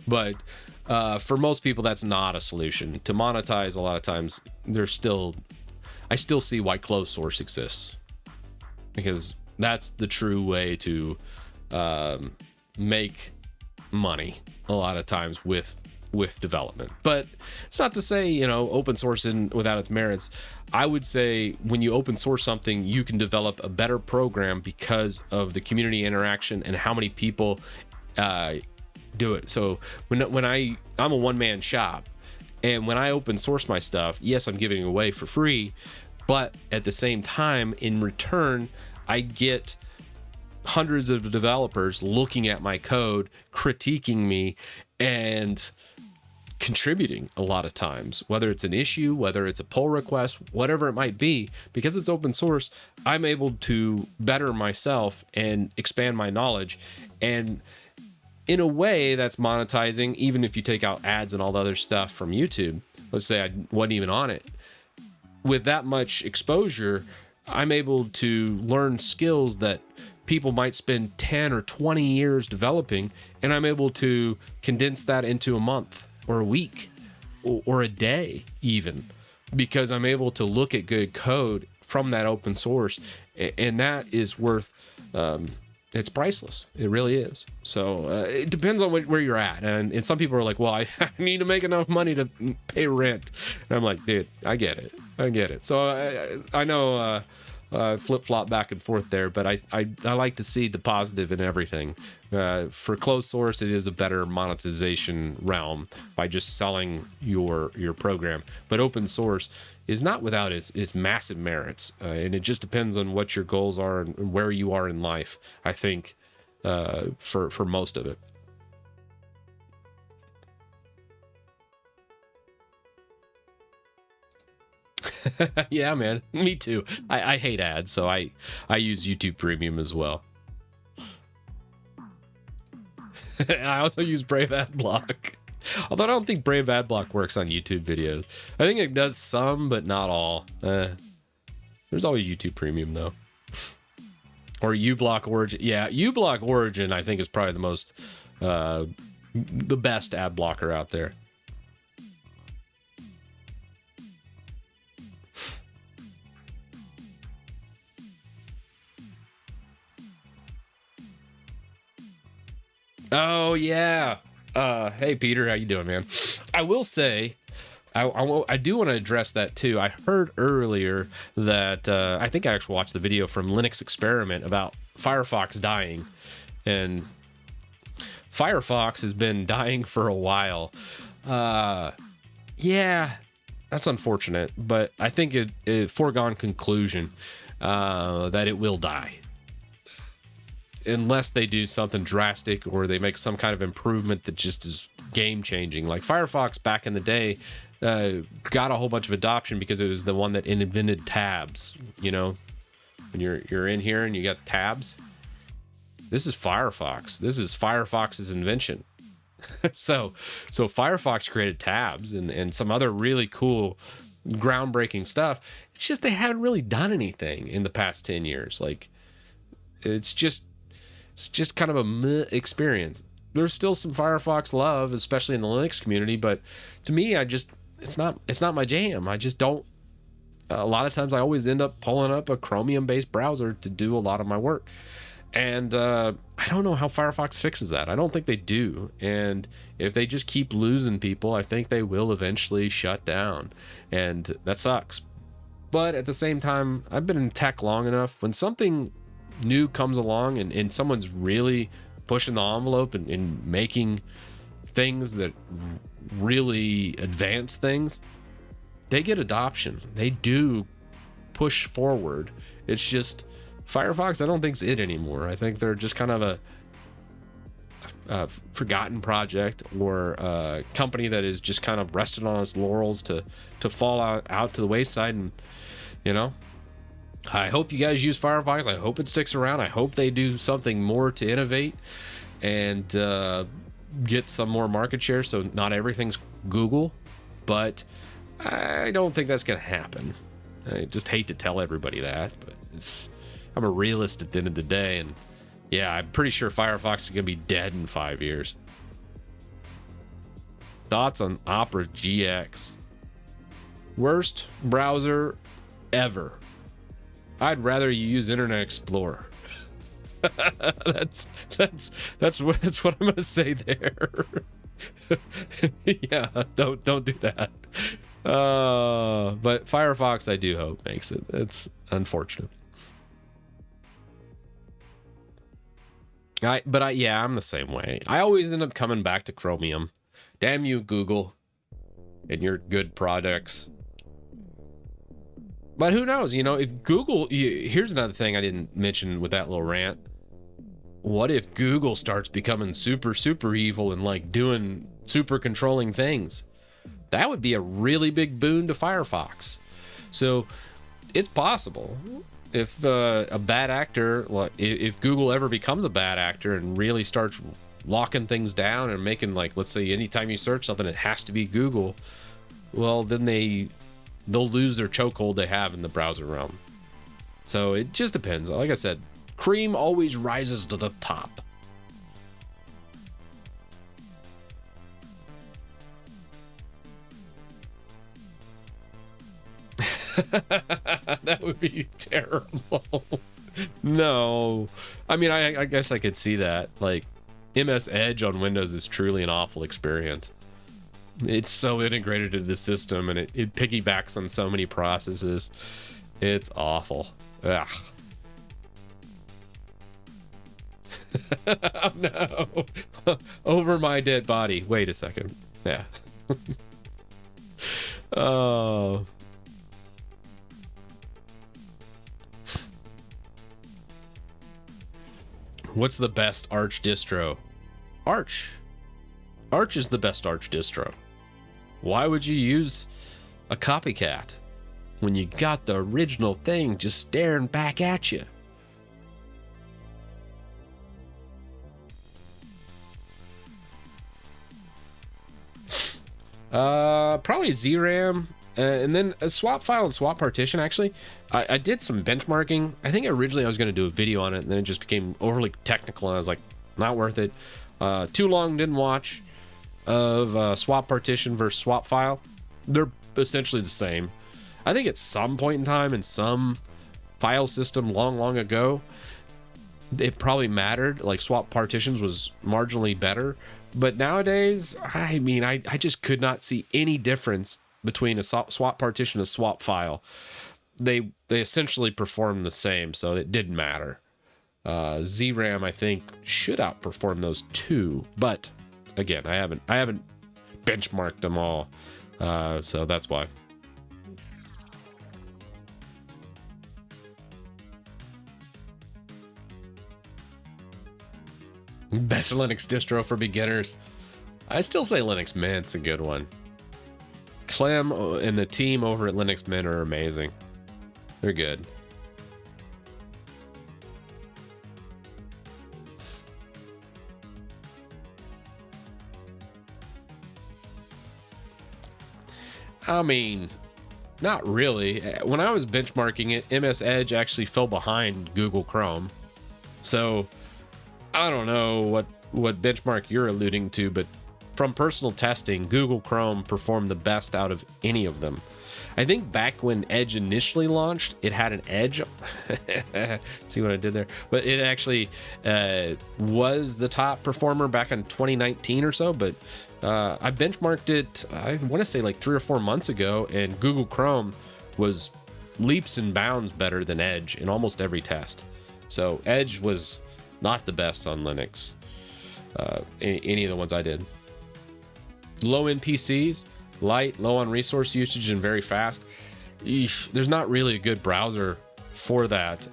But for most people, that's not a solution to monetize. A lot of times I still see why closed source exists, because that's the true way to make money a lot of times with development. But it's not to say, you know, open source isn't without its merits. I would say when you open source something, you can develop a better program because of the community interaction and how many people do it. So when I'm a one-man shop, and when I open source my stuff, yes, I'm giving it away for free, but at the same time, in return, I get hundreds of developers looking at my code, critiquing me, and contributing a lot of times, whether it's an issue, whether it's a pull request, whatever it might be. Because it's open source, I'm able to better myself and expand my knowledge. And in a way, that's monetizing, even if you take out ads and all the other stuff from YouTube. Let's say I wasn't even on it. With that much exposure, I'm able to learn skills that people might spend 10 or 20 years developing, and I'm able to condense that into a month or a week or a day even, because I'm able to look at good code from that open source. And that is worth it's priceless. It really is. So it depends on where you're at. And some people are like, well, I need to make enough money to pay rent. And I'm like, dude, I get it. So I know flip-flop back and forth there, but I like to see the positive in everything. For closed source, it is a better monetization realm by just selling your program. But open source is not without its massive merits, and it just depends on what your goals are and where you are in life, I think, for most of it. Yeah, man, me too. I hate ads, so I use YouTube Premium as well. I also use Brave Adblock. Although I don't think Brave Adblock works on YouTube videos. I think it does some, but not all. There's always YouTube Premium, though. Or uBlock Origin. Yeah, uBlock Origin, I think, is probably the best ad blocker out there. Oh, yeah. Hey, Peter, how you doing, man? I will say, I do want to address that, too. I heard earlier that, I think I actually watched the video from Linux Experiment about Firefox dying. And Firefox has been dying for a while. Yeah, that's unfortunate. But I think it foregone conclusion that it will die. Unless they do something drastic or they make some kind of improvement that just is game changing. Like Firefox back in the day got a whole bunch of adoption because it was the one that invented tabs. You know, when you're in here and you got tabs. This is Firefox. This is Firefox's invention. so Firefox created tabs and some other really cool groundbreaking stuff. It's just they haven't really done anything in the past 10 years. Like it's just kind of a meh experience. There's still some Firefox love, especially in the Linux community, but to me, it's not my jam. I just don't. A lot of times, I always end up pulling up a Chromium-based browser to do a lot of my work, and I don't know how Firefox fixes that. I don't think they do. And if they just keep losing people, I think they will eventually shut down, and that sucks. But at the same time, I've been in tech long enough. When something new comes along and someone's really pushing the envelope and making things that really advance things, they get adoption. They do push forward. It's just Firefox, I don't think, is it anymore. I think they're just kind of a forgotten project or a company that is just kind of rested on its laurels to fall out to the wayside. And you know, I hope you guys use Firefox. I hope it sticks around. I hope they do something more to innovate and get some more market share so not everything's Google. But I don't think that's going to happen. I just hate to tell everybody that, but I'm a realist at the end of the day. And yeah, I'm pretty sure Firefox is going to be dead in 5 years. Thoughts on Opera GX? Worst browser ever. I'd rather you use Internet Explorer. that's what I'm gonna say there. Yeah, don't do that. But Firefox, I do hope makes it. It's unfortunate. Yeah, I'm the same way. I always end up coming back to Chromium. Damn you, Google, and your good products. But who knows, you know, if Google, here's another thing I didn't mention with that little rant. What if Google starts becoming super, super evil and like doing super controlling things? That would be a really big boon to Firefox. So it's possible if a bad actor, if Google ever becomes a bad actor and really starts locking things down and making, like, let's say anytime you search something, it has to be Google. Well, then they'll lose their chokehold they have in the browser realm. So it just depends. Like I said, cream always rises to the top. That would be terrible. No, I mean, I guess I could see that. Like, MS Edge on Windows is truly an awful experience. It's so integrated into the system, and it piggybacks on so many processes. It's awful. Ugh. Oh, no. Over my dead body. Wait a second. Yeah. Oh. What's the best Arch distro? Arch. Arch is the best Arch distro. Why would you use a copycat when you got the original thing just staring back at you? Probably ZRAM, and then a swap file and swap partition. Actually, I did some benchmarking. I think originally I was going to do a video on it, and then it just became overly technical, and I was like, not worth it. Too long, didn't watch, of swap partition versus swap file. They're essentially the same. I think at some point in time in some file system long ago, it probably mattered. Like, swap partitions was marginally better. But nowadays, I mean, I just could not see any difference between a swap partition and a swap file. They essentially perform the same, so it didn't matter. ZRAM, I think, should outperform those two, but again, I haven't benchmarked them all, so that's why. Best Linux distro for beginners. I still say Linux Mint's a good one. Clem and the team over at Linux Mint are amazing. They're good. I mean, not really. When I was benchmarking it, MS Edge actually fell behind Google Chrome. So I don't know what benchmark you're alluding to, but from personal testing, Google Chrome performed the best out of any of them. I think back when Edge initially launched, it had an edge. See what I did there? But it actually was the top performer back in 2019 or so. But I benchmarked it, I want to say like 3 or 4 months ago, and Google Chrome was leaps and bounds better than Edge in almost every test. So Edge was not the best on Linux, any of the ones I did. Low end PCs, light, low on resource usage, and very fast. Eesh, there's not really a good browser for that.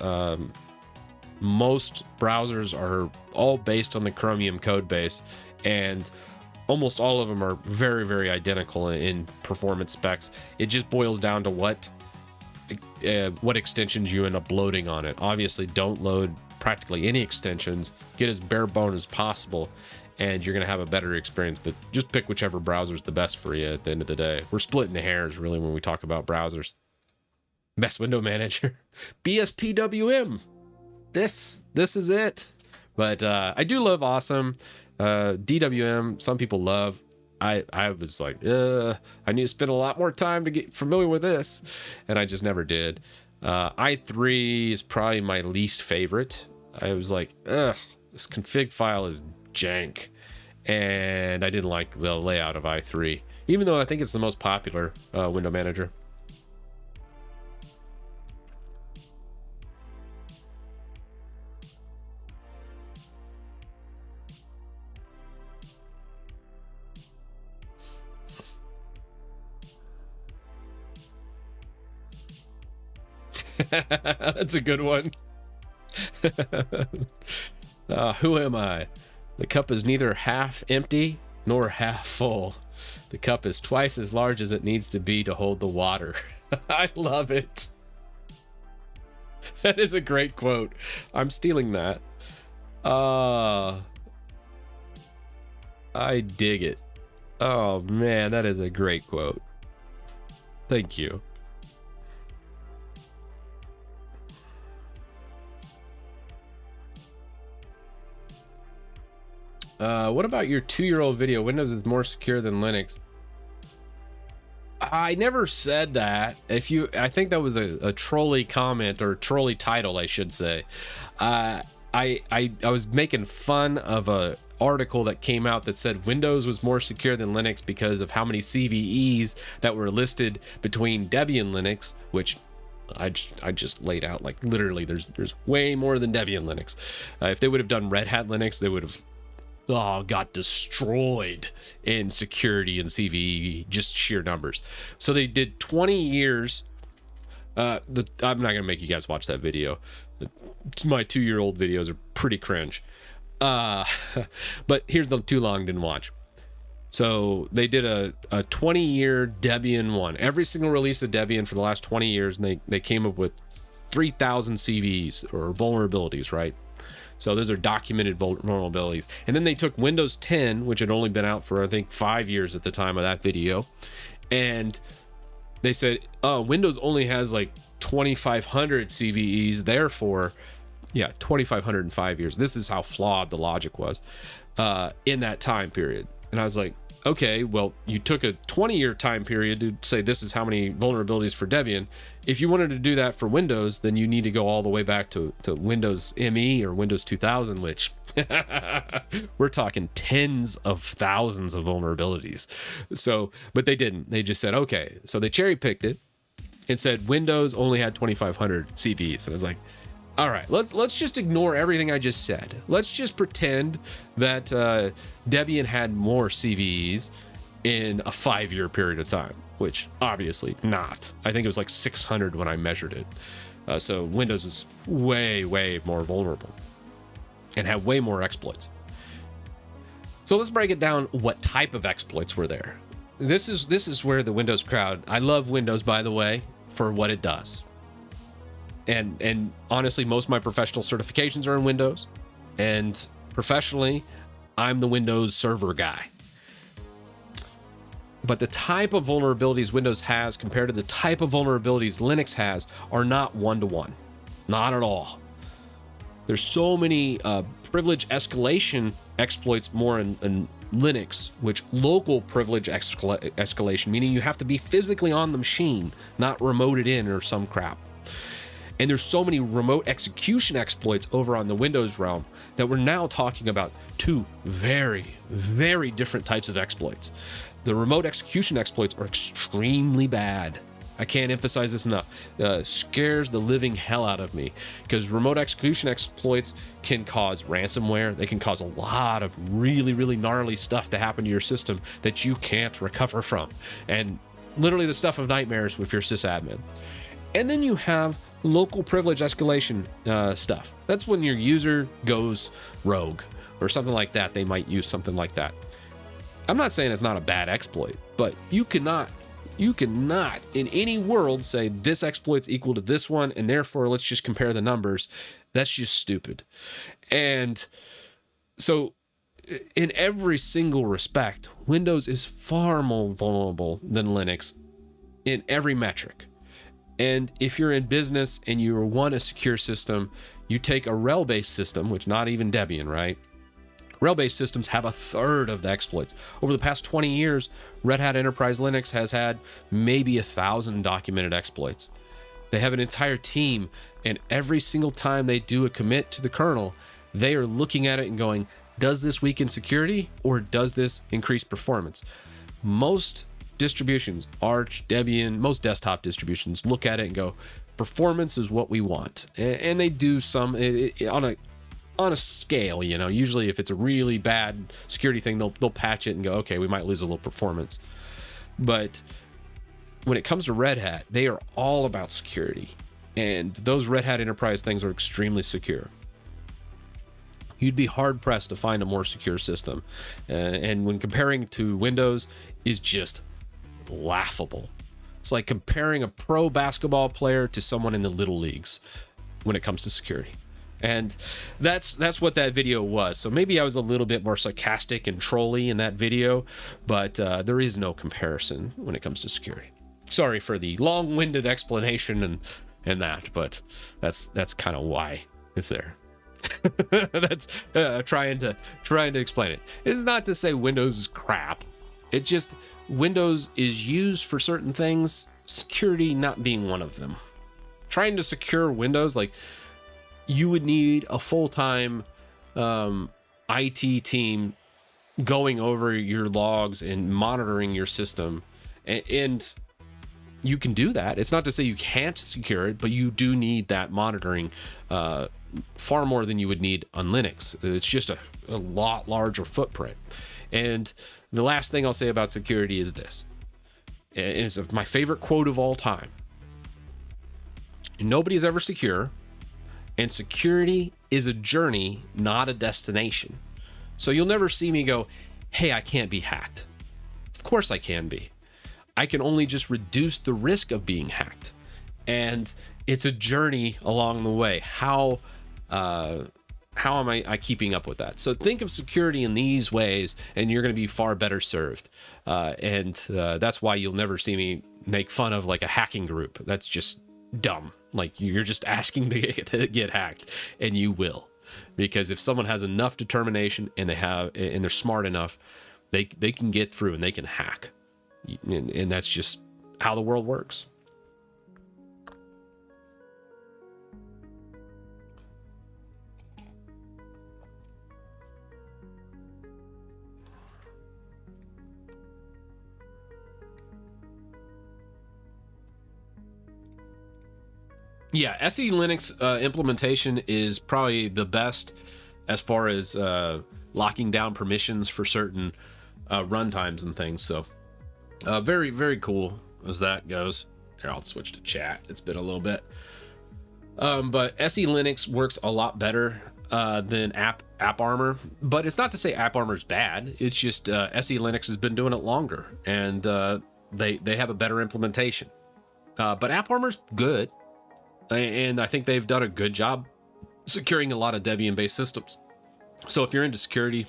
Most browsers are all based on the Chromium code base, and almost all of them are very identical in performance specs. It just boils down to what extensions you end up loading on it. Obviously, don't load practically any extensions. Get as bare bone as possible, and you're going to have a better experience. But just pick whichever browser is the best for you at the end of the day. We're splitting the hairs, really, when we talk about browsers. Best window manager. BSPWM. This is it. But I do love Awesome. DWM, some people love. I was like, I need to spend a lot more time to get familiar with this, and I just never did. i3 is probably my least favorite. I was like, this config file is jank, and I didn't like the layout of i3, even though I think it's the most popular window manager. That's a good one. Who am I? The cup is neither half empty nor half full. The cup is twice as large as it needs to be to hold the water. I love it. That is a great quote. I'm stealing that. I dig it. Oh man, that is a great quote. Thank you. What about your 2-year-old video? Windows is more secure than Linux. I never said that. I think that was a trolley comment, or trolley title, I should say. I was making fun of a article that came out that said Windows was more secure than Linux because of how many CVEs that were listed between Debian Linux, which I just laid out. Like, literally, there's way more than Debian Linux. If they would have done Red Hat Linux, they would have got destroyed in security and CVE, just sheer numbers. So they did 20 years. I'm not gonna make you guys watch that video. My 2-year-old videos are pretty cringe. But here's the too long didn't watch. So they did a 20-year Debian one. Every single release of Debian for the last 20 years, and they came up with 3,000 CVEs or vulnerabilities, right? So those are documented vulnerabilities. And then they took Windows 10, which had only been out for, I think, 5 years at the time of that video, and they said, oh, Windows only has like 2,500 CVEs, therefore, yeah, 2,500 in 5 years. This is how flawed the logic was in that time period. And I was like, okay, well, you took a 20-year time period to say this is how many vulnerabilities for Debian. If you wanted to do that for Windows, then you need to go all the way back to Windows ME or Windows 2000, which we're talking tens of thousands of vulnerabilities. So, but they didn't. They just said, okay. So they cherry picked it and said Windows only had 2,500 CVEs. And I was like, all right, let's just ignore everything I just said. Let's just pretend that Debian had more CVEs in a 5-year period of time, which obviously not. I think it was like 600 when I measured it. So Windows was way, way more vulnerable and had way more exploits. So let's break it down. What type of exploits were there? This is where the Windows crowd, I love Windows, by the way, for what it does. And honestly, most of my professional certifications are in Windows, and professionally, I'm the Windows server guy. But the type of vulnerabilities Windows has compared to the type of vulnerabilities Linux has are not one-to-one. Not at all. There's so many privilege escalation exploits more in Linux, which local privilege escalation, meaning you have to be physically on the machine, not remoted in or some crap. And there's so many remote execution exploits over on the Windows realm that we're now talking about two very, very different types of exploits. The remote execution exploits are extremely bad. I can't emphasize this enough. Scares the living hell out of me, because remote execution exploits can cause ransomware. They can cause a lot of really, really gnarly stuff to happen to your system that you can't recover from. And literally the stuff of nightmares if you're sysadmin. And then you have local privilege escalation stuff. That's when your user goes rogue or something like that. They might use something like that. I'm not saying it's not a bad exploit, but you cannot in any world say this exploit's equal to this one, and therefore let's just compare the numbers. That's just stupid. And so in every single respect, Windows is far more vulnerable than Linux in every metric. And if you're in business and you want a secure system, you take a RHEL-based system, which not even Debian, right? RHEL-based systems have a third of the exploits. Over the past 20 years, Red Hat Enterprise Linux has had maybe 1,000 documented exploits. They have an entire team, and every single time they do a commit to the kernel, they are looking at it and going, does this weaken security or does this increase performance? Most distributions, Arch, Debian, most desktop distributions look at it and go, performance is what we want. And they do some on a scale, you know. Usually if it's a really bad security thing, they'll patch it and go, okay, we might lose a little performance. But when it comes to Red Hat, they are all about security. And those Red Hat Enterprise things are extremely secure. You'd be hard pressed to find a more secure system. And when comparing to Windows is just laughable. It's like comparing a pro basketball player to someone in the little leagues when it comes to security. And that's what that video was. So maybe I was a little bit more sarcastic and trolly in that video, but there is no comparison when it comes to security. Sorry for the long-winded explanation and that, but that's kind of why it's there. That's trying to explain it. It's not to say Windows is crap. It just, Windows is used for certain things, security not being one of them. Trying to secure Windows, like, you would need a full-time IT team going over your logs and monitoring your system, and you can do that. It's not to say you can't secure it, but you do need that monitoring far more than you would need on Linux. It's just a lot larger footprint. And the last thing I'll say about security is this, and it's my favorite quote of all time: nobody's ever secure, and security is a journey, not a destination. So you'll never see me go, hey, I can't be hacked. Of course I can be. I can only just reduce the risk of being hacked. And it's a journey along the way. How am I keeping up with that? So think of security in these ways, and you're going to be far better served. That's why you'll never see me make fun of like a hacking group. That's just dumb. Like, you're just asking to get hacked, and you will. Because if someone has enough determination and they're smart enough, they can get through and they can hack. And that's just how the world works. Yeah, SE Linux implementation is probably the best as far as locking down permissions for certain runtimes and things. So very, very cool as that goes. Here, I'll switch to chat. It's been a little bit. But SE Linux works a lot better than AppArmor. But it's not to say AppArmor's bad. It's just SE Linux has been doing it longer, and they have a better implementation. But AppArmor's good. And I think they've done a good job securing a lot of Debian-based systems. So if you're into security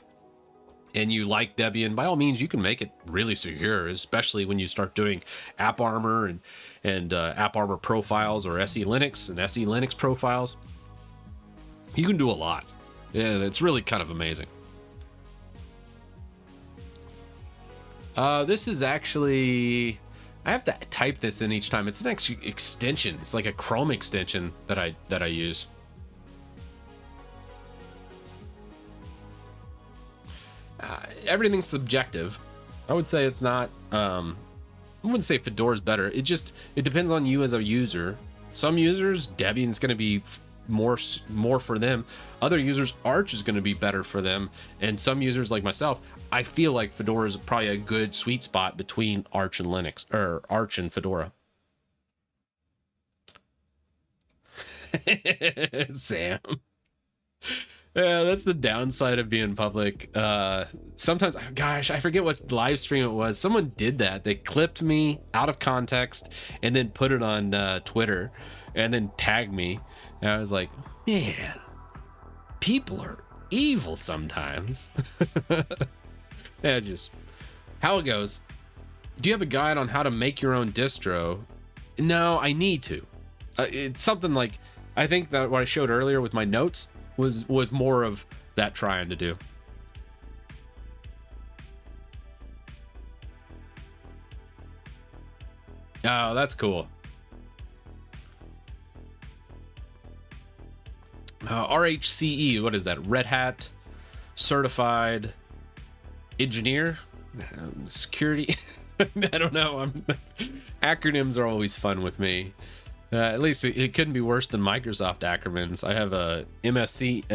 and you like Debian, by all means, you can make it really secure, especially when you start doing AppArmor and AppArmor profiles, or SE Linux and SE Linux profiles. You can do a lot. Yeah, it's really kind of amazing. This is actually... I have to type this in each time. It's an extension. It's like a Chrome extension that I use. Everything's subjective. I would say it's not. I wouldn't say Fedora's better. It depends on you as a user. Some users, Debian's going to be more for them. Other users, Arch is going to be better for them. And some users like myself, I feel like Fedora is probably a good sweet spot between Arch and Linux, or Arch and Fedora. Sam. Yeah, that's the downside of being public. Sometimes, gosh, I forget what live stream it was. Someone did that. They clipped me out of context and then put it on Twitter and then tagged me. And I was like, man, people are evil sometimes. Yeah, just how it goes. Do you have a guide on how to make your own distro? No, I need to. It's something like, I think that what I showed earlier with my notes was more of that trying to do. Oh, that's cool. RHCE, what is that? Red Hat Certified Engineer? Security? I don't know. Acronyms are always fun with me. At least it couldn't be worse than Microsoft acronyms. I have a MSc,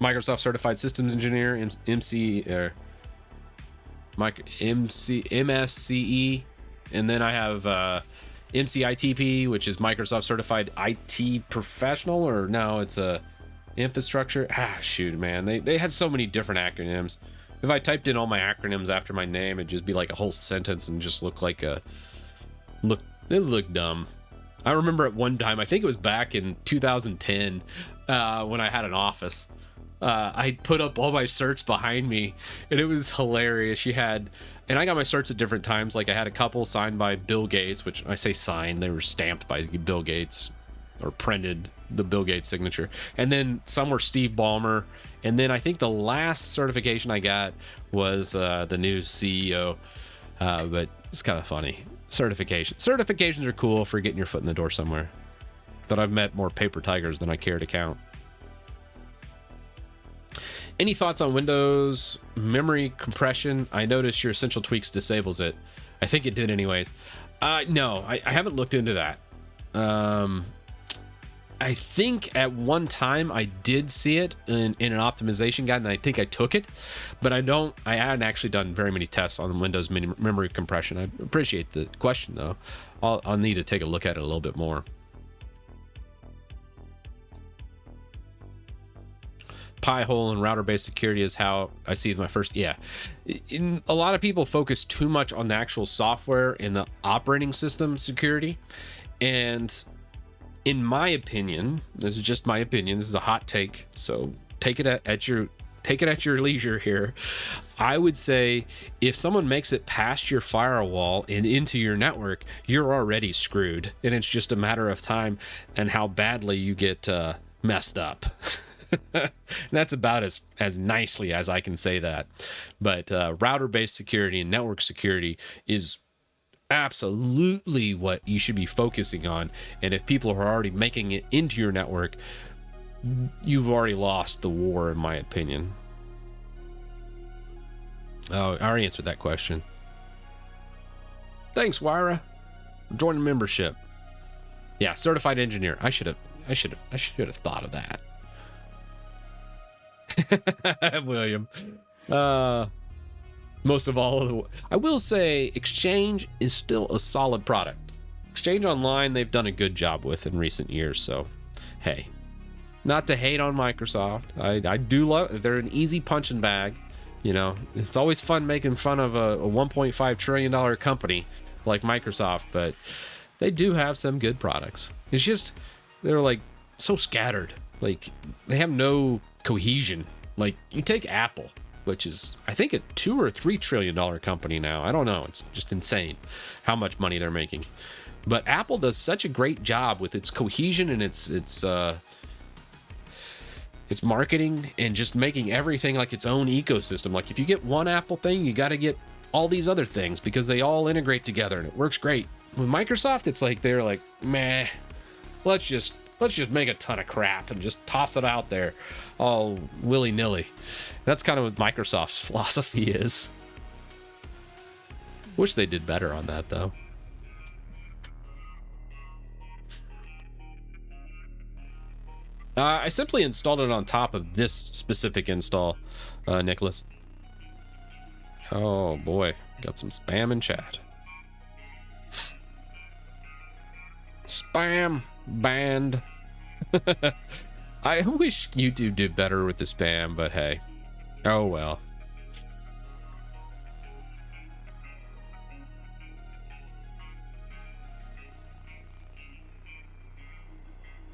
Microsoft Certified Systems Engineer, MSCE, and then I have MCITP, which is Microsoft Certified IT Professional, or no, it's a infrastructure. Shoot, man, they had so many different acronyms. If I typed in all my acronyms after my name, it'd just be like a whole sentence and just look like it looked dumb. I remember at one time, I think it was back in 2010, when I had an office, I put up all my certs behind me, and it was hilarious. And I got my certs at different times. Like, I had a couple signed by Bill Gates, which I say signed, they were stamped by Bill Gates, or printed the Bill Gates signature. And then some were Steve Ballmer. And then I think the last certification I got was the new CEO. But it's kind of funny. Certifications are cool for getting your foot in the door somewhere. But I've met more paper tigers than I care to count. Any thoughts on Windows memory compression? I noticed your Essential Tweaks disables it. I think it did anyways. No, I haven't looked into that. I think at one time I did see it in an optimization guide, and I think I took it, but I haven't actually done very many tests on Windows memory compression. I appreciate the question though. I'll need to take a look at it a little bit more. Pi hole and router-based security is how I see my first. A lot of people focus too much on the actual software and the operating system security, and in my opinion, this is just my opinion, this is a hot take, so take it at your leisure here. I would say if someone makes it past your firewall and into your network, you're already screwed, and it's just a matter of time and how badly you get messed up. That's about as nicely as I can say that. But router-based security and network security is absolutely what you should be focusing on. And if people are already making it into your network, you've already lost the war, in my opinion. Oh, I already answered that question. Thanks, Wyra. Join the membership. Yeah, certified engineer. I should have thought of that. William. Most of all, I will say Exchange is still a solid product. Exchange Online, they've done a good job with in recent years. So, hey, not to hate on Microsoft. I do love, they're an easy punching bag. You know, it's always fun making fun of a $1.5 trillion company like Microsoft, but they do have some good products. It's just, they're like so scattered. Like, they have no cohesion. Like, you take Apple, which is, I think, a $2 or $3 trillion company now. I don't know. It's just insane how much money they're making. But Apple does such a great job with its cohesion and its marketing and just making everything like its own ecosystem. Like, if you get one Apple thing, you got to get all these other things because they all integrate together and it works great. With Microsoft, it's like they're like, meh, let's just make a ton of crap and just toss it out there all willy-nilly. That's kind of what Microsoft's philosophy is. Wish they did better on that, though. I simply installed it on top of this specific install, Nicholas. Oh, boy. Got some spam in chat. Spam banned. I wish YouTube did better with the spam, but hey. Oh well.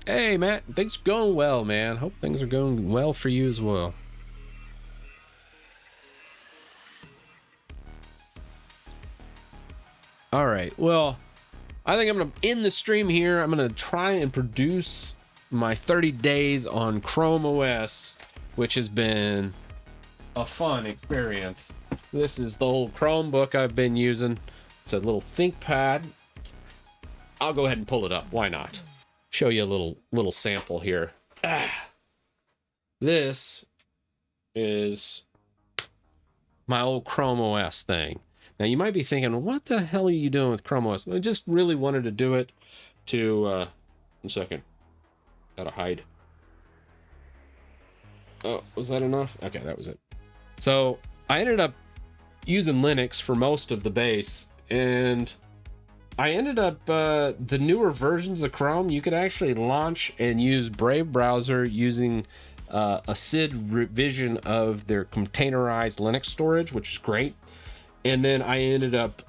Hey Matt, things are going well, man. Hope things are going well for you as well. All right, well, I think I'm going to end the stream here. I'm going to try and produce my 30 days on Chrome OS, which has been a fun experience. This is the old Chromebook I've been using. It's a little ThinkPad. I'll go ahead and pull it up. Why not? Show you a little sample here. This is my old Chrome OS thing. Now, you might be thinking, what the hell are you doing with Chrome OS? I just really wanted to do it to... 1 second. Gotta hide. Oh, was that enough? Okay, that was it. So, I ended up using Linux for most of the base, and I ended up... the newer versions of Chrome, you could actually launch and use Brave browser using a SID revision of their containerized Linux storage, which is great. And then I ended up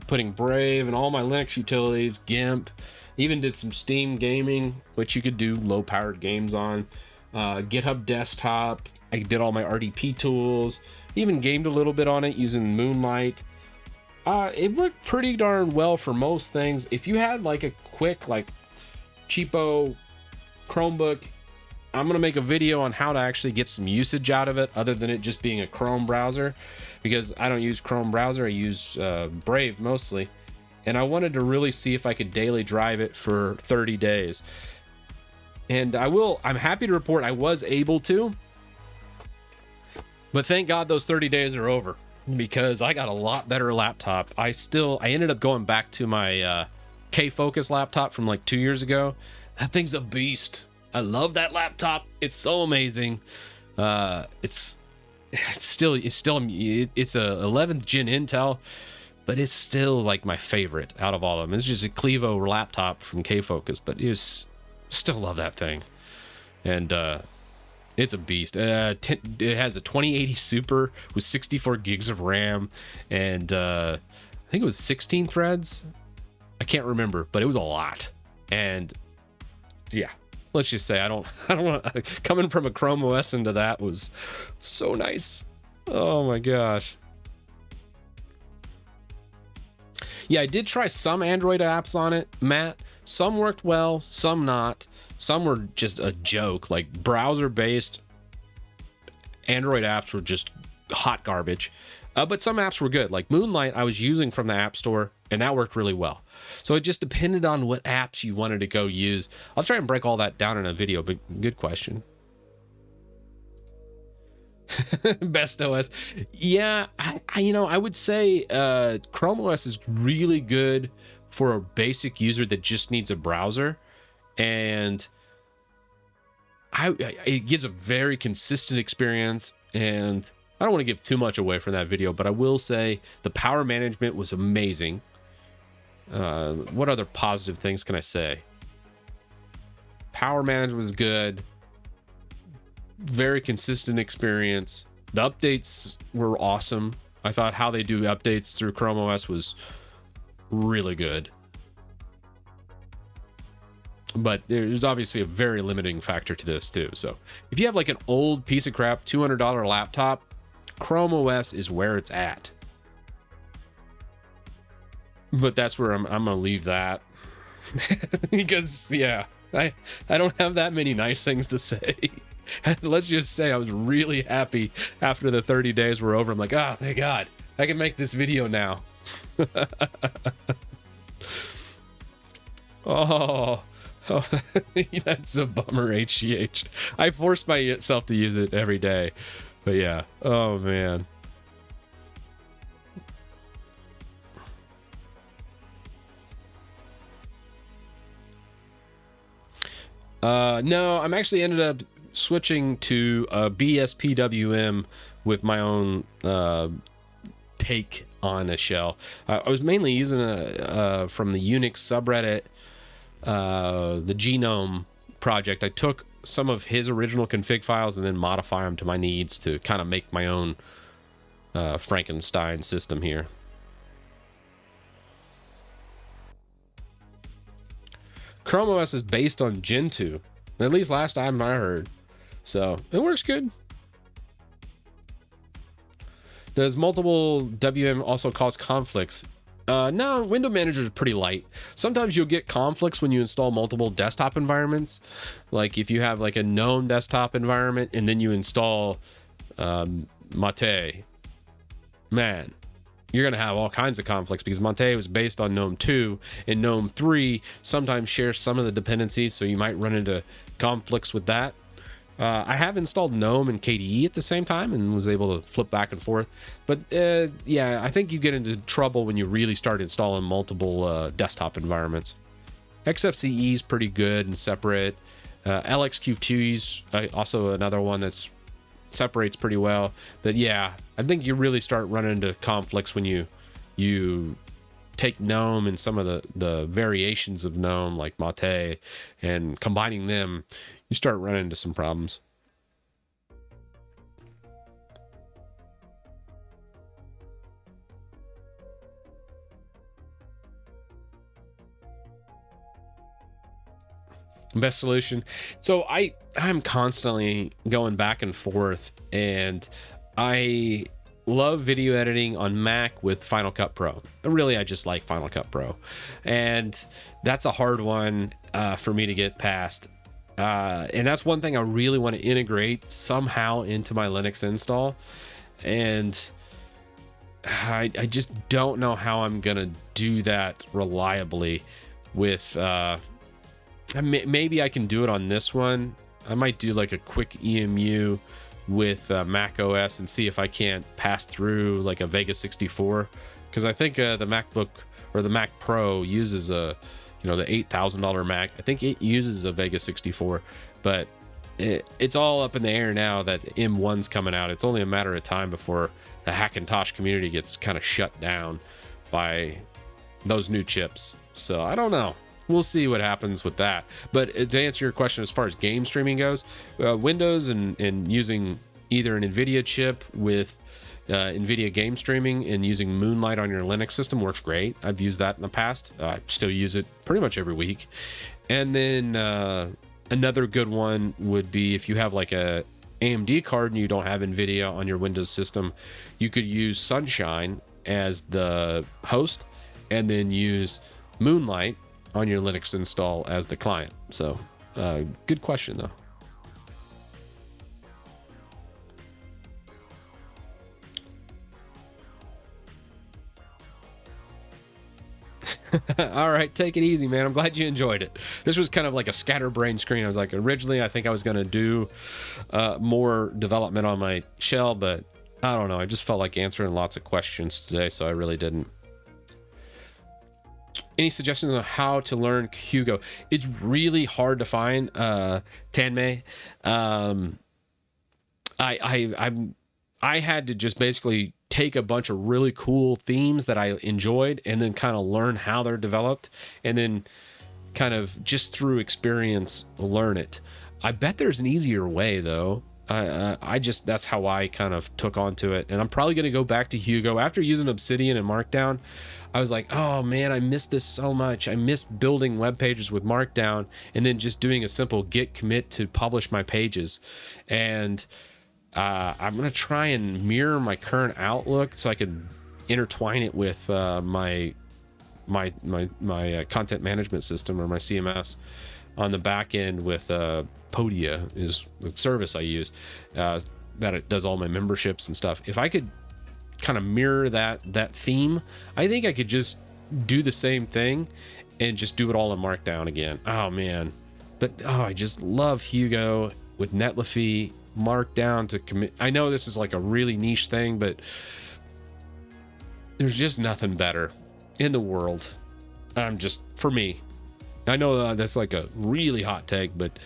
putting Brave and all my Linux utilities, GIMP, even did some Steam gaming, which you could do low-powered games on, GitHub Desktop. I did all my RDP tools, even gamed a little bit on it using Moonlight. It worked pretty darn well for most things. If you had like a quick, like cheapo Chromebook, I'm going to make a video on how to actually get some usage out of it other than it just being a Chrome browser, because I don't use Chrome browser. I use Brave mostly. And I wanted to really see if I could daily drive it for 30 days. And I'm happy to report I was able to. But thank God those 30 days are over, because I got a lot better laptop. I ended up going back to my K-Focus laptop from like 2 years ago. That thing's a beast. I love that laptop. It's so amazing. It's a 11th gen Intel, but it's still like my favorite out of all of them. It's just a Clevo laptop from K-Focus, but still love that thing. And it's a beast. It has a 2080 Super with 64 gigs of RAM, and I think it was 16 threads. I can't remember, but it was a lot. And yeah, let's just say I don't want coming from a Chrome OS into that was so nice. Oh my gosh. Yeah, I did try some Android apps on it, Matt. Some worked well, some not. Some were just a joke. Like browser-based Android apps were just hot garbage. But some apps were good. Like Moonlight, I was using from the App Store, and that worked really well. So it just depended on what apps you wanted to go use. I'll try and break all that down in a video, but good question. Best OS. Yeah, I would say Chrome OS is really good for a basic user that just needs a browser, and it gives a very consistent experience. And I don't want to give too much away from that video, but I will say the power management was amazing. What other positive things can I say? Power management was good. Very consistent experience. The updates were awesome. I thought how they do updates through Chrome OS was really good. But there's obviously a very limiting factor to this too. So if you have like an old piece of crap $200 laptop, Chrome OS is where it's at. But that's where I'm gonna leave that. Because yeah, I don't have that many nice things to say. Let's just say I was really happy after the 30 days were over. I'm like, thank God, I can make this video now. Oh, that's a bummer, HGH. I force myself to use it every day. But yeah, oh man. No, I'm actually ended up switching to BSPWM with my own take on a shell. I was mainly using from the Unix subreddit, the Genome project. I took some of his original config files and then modify them to my needs to kind of make my own Frankenstein system here. Chrome OS is based on Gentoo, at least last time I heard. So it works good. Does multiple WM also cause conflicts? No, window manager is pretty light. Sometimes you'll get conflicts when you install multiple desktop environments. Like if you have like a GNOME desktop environment and then you install Mate, man, you're going to have all kinds of conflicts because Mate was based on GNOME 2 and GNOME 3 sometimes shares some of the dependencies, so you might run into conflicts with that. I have installed GNOME and KDE at the same time and was able to flip back and forth. But yeah, I think you get into trouble when you really start installing multiple desktop environments. XFCE is pretty good and separate. LXQT is also another one that's separates pretty well. But yeah, I think you really start running into conflicts when you take GNOME and some of the variations of GNOME like Mate and combining them, you start running into some problems. Best solution. So I'm constantly going back and forth, and I love video editing on Mac with Final Cut Pro. Really, I just like Final Cut Pro, and that's a hard one for me to get past. And that's one thing I really want to integrate somehow into my Linux install. And I just don't know how I'm gonna do that reliably with maybe I can do it on this one. I might do like a quick EMU with Mac OS and see if I can't pass through like a Vega 64, because I think the MacBook or the Mac Pro uses a, you know, the $8,000 Mac. I think it uses a Vega 64, but it's all up in the air now that M1's coming out. It's only a matter of time before the Hackintosh community gets kind of shut down by those new chips. So I don't know. We'll see what happens with that. But to answer your question, as far as game streaming goes, Windows and using either an NVIDIA chip with NVIDIA game streaming and using Moonlight on your Linux system works great. I've used that in the past. I still use it pretty much every week. And then another good one would be if you have like a AMD card and you don't have NVIDIA on your Windows system, you could use Sunshine as the host and then use Moonlight on your Linux install as the client. So good question though. All right, take it easy, man. I'm glad you enjoyed it. This was kind of like a scatterbrain screen. I was like, originally I think I was going to do more development on my shell, but I don't know. I just felt like answering lots of questions today, so I really didn't. Any suggestions on how to learn Hugo? It's really hard to find, Tanmay. I had to just basically take a bunch of really cool themes that I enjoyed and then kind of learn how they're developed, and then kind of just through experience learn it. I bet there's an easier way though. That's how I kind of took onto it, and I'm probably going to go back to Hugo after using Obsidian and Markdown. I was like, oh man, I miss this so much. I miss building web pages with Markdown and then just doing a simple git commit to publish my pages. And I'm going to try and mirror my current Outlook so I could intertwine it with my content management system, or my CMS on the back end with Podia is the service I use, that it does all my memberships and stuff. If I could kind of mirror that theme, I think I could just do the same thing and just do it all in Markdown again. Oh man, but I just love Hugo with Netlify, Markdown to commit. I know this is like a really niche thing, but there's just nothing better in the world. For me, I know that's like a really hot take, but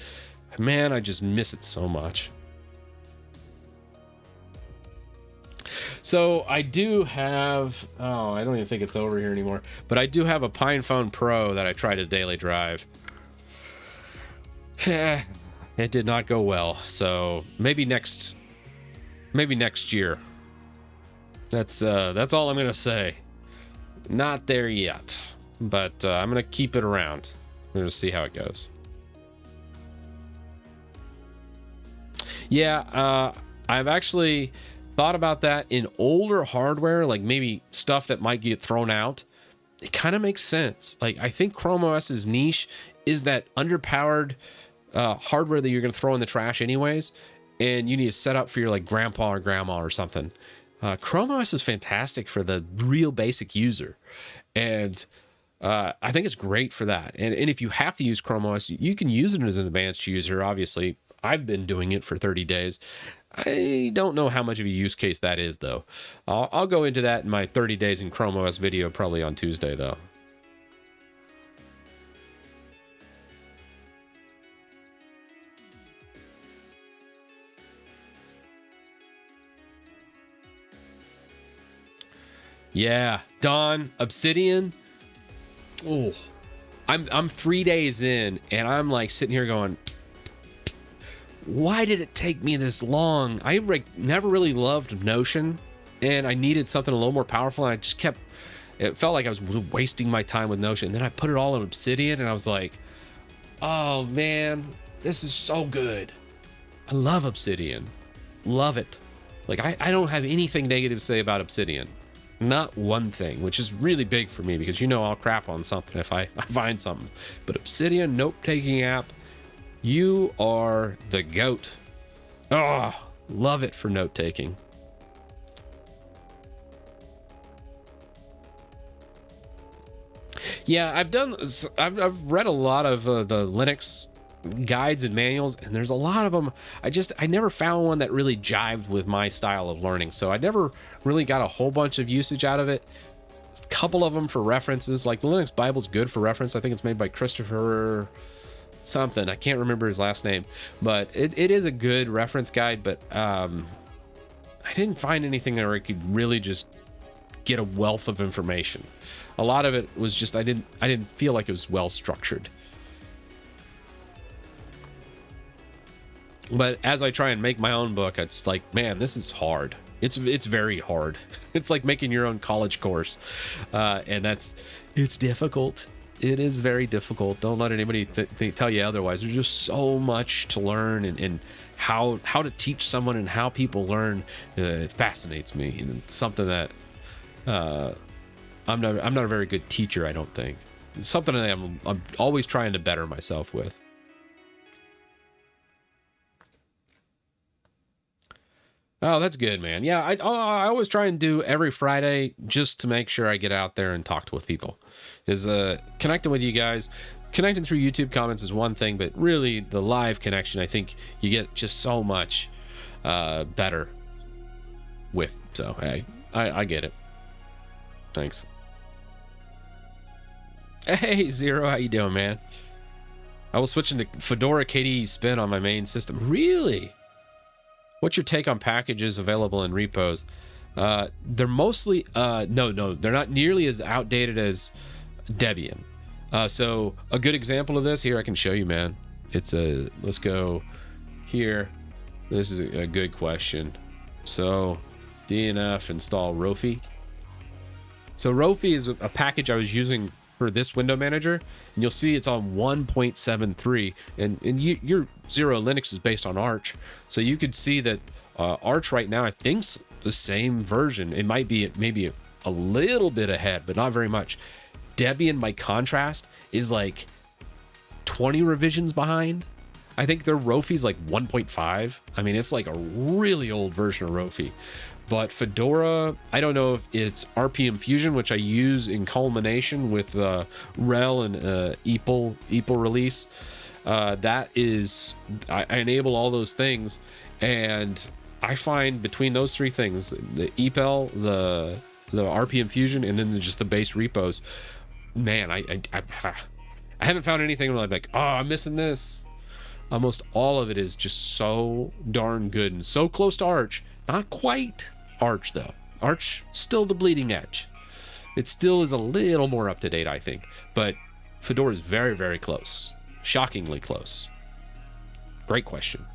man, I just miss it so much. So I do have, I don't even think it's over here anymore, but I do have a PinePhone Pro that I tried to daily drive. It did not go well. So maybe next year. That's all I'm gonna say. Not there yet, but I'm gonna keep it around. We're gonna see how it goes. Yeah, I've actually thought about that in older hardware, like maybe stuff that might get thrown out. It kind of makes sense. Like I think Chrome OS's niche is that underpowered hardware that you're going to throw in the trash anyways, and you need to set up for your like grandpa or grandma or something. Chrome OS is fantastic for the real basic user, and I think it's great for that. And if you have to use Chrome OS, you can use it as an advanced user. Obviously, I've been doing it for 30 days. I don't know how much of a use case that is, though. I'll go into that in my 30 days in Chrome OS video probably on Tuesday, though. Yeah, Don, Obsidian. Oh, I'm 3 days in, and I'm like sitting here going, why did it take me this long? I never really loved Notion, and I needed something a little more powerful, and I just it felt like I was wasting my time with Notion. And then I put it all in Obsidian, and I was like, oh man, this is so good. I love Obsidian. Love it. Like, I don't have anything negative to say about Obsidian. Not one thing, which is really big for me because I'll crap on something if I find something. But Obsidian note-taking app, you are the GOAT. Oh, love it for note-taking. Yeah, I've read a lot of the Linux guides and manuals, and there's a lot of them. I never found one that really jived with my style of learning, so I never really got a whole bunch of usage out of it. A couple of them for references, like the Linux Bible's good for reference. I think it's made by Christopher something. I can't remember his last name, but it is a good reference guide. But I didn't find anything where I could really just get a wealth of information. A lot of it was just I didn't feel like it was well structured. But as I try and make my own book, it's like, man, this is hard. It's very hard. It's like making your own college course, and it's difficult. It is very difficult. Don't let anybody tell you otherwise. There's just so much to learn, and how to teach someone and how people learn. It fascinates me, and it's something that I'm not a very good teacher, I don't think. It's something that I'm always trying to better myself with. Oh, that's good, man. Yeah, I always try and do every Friday just to make sure I get out there and talk with people. Is connecting with you guys. Connecting through YouTube comments is one thing, but really the live connection, I think you get just so much better with. So, hey, I get it. Thanks. Hey, Zero, how you doing, man? I was switching to Fedora KDE Spin on my main system. Really? What's your take on packages available in repos? They're mostly no, they're not nearly as outdated as Debian. So a good example of this here, I can show you, man. It's let's go here. This is a good question. So DNF install Rofi. So Rofi is a package I was using for this window manager, and you'll see it's on 1.73, and your Zero Linux is based on Arch, so you could see that Arch right now I think's the same version. It might be maybe a little bit ahead, but not very much. Debian, by contrast, is like 20 revisions behind. I think their Rofi's like 1.5. I mean, it's like a really old version of Rofi. But Fedora, I don't know if it's RPM Fusion, which I use in culmination with RHEL and EPEL release. That is, I enable all those things, and I find between those three things, the EPEL, the RPM Fusion, and then just the base repos, man, I haven't found anything where I'm like, oh, I'm missing this. Almost all of it is just so darn good and so close to Arch. Not quite Arch though. Arch still the bleeding edge. It still is a little more up to date, I think, but Fedora is very, very close. Shockingly close. Great question.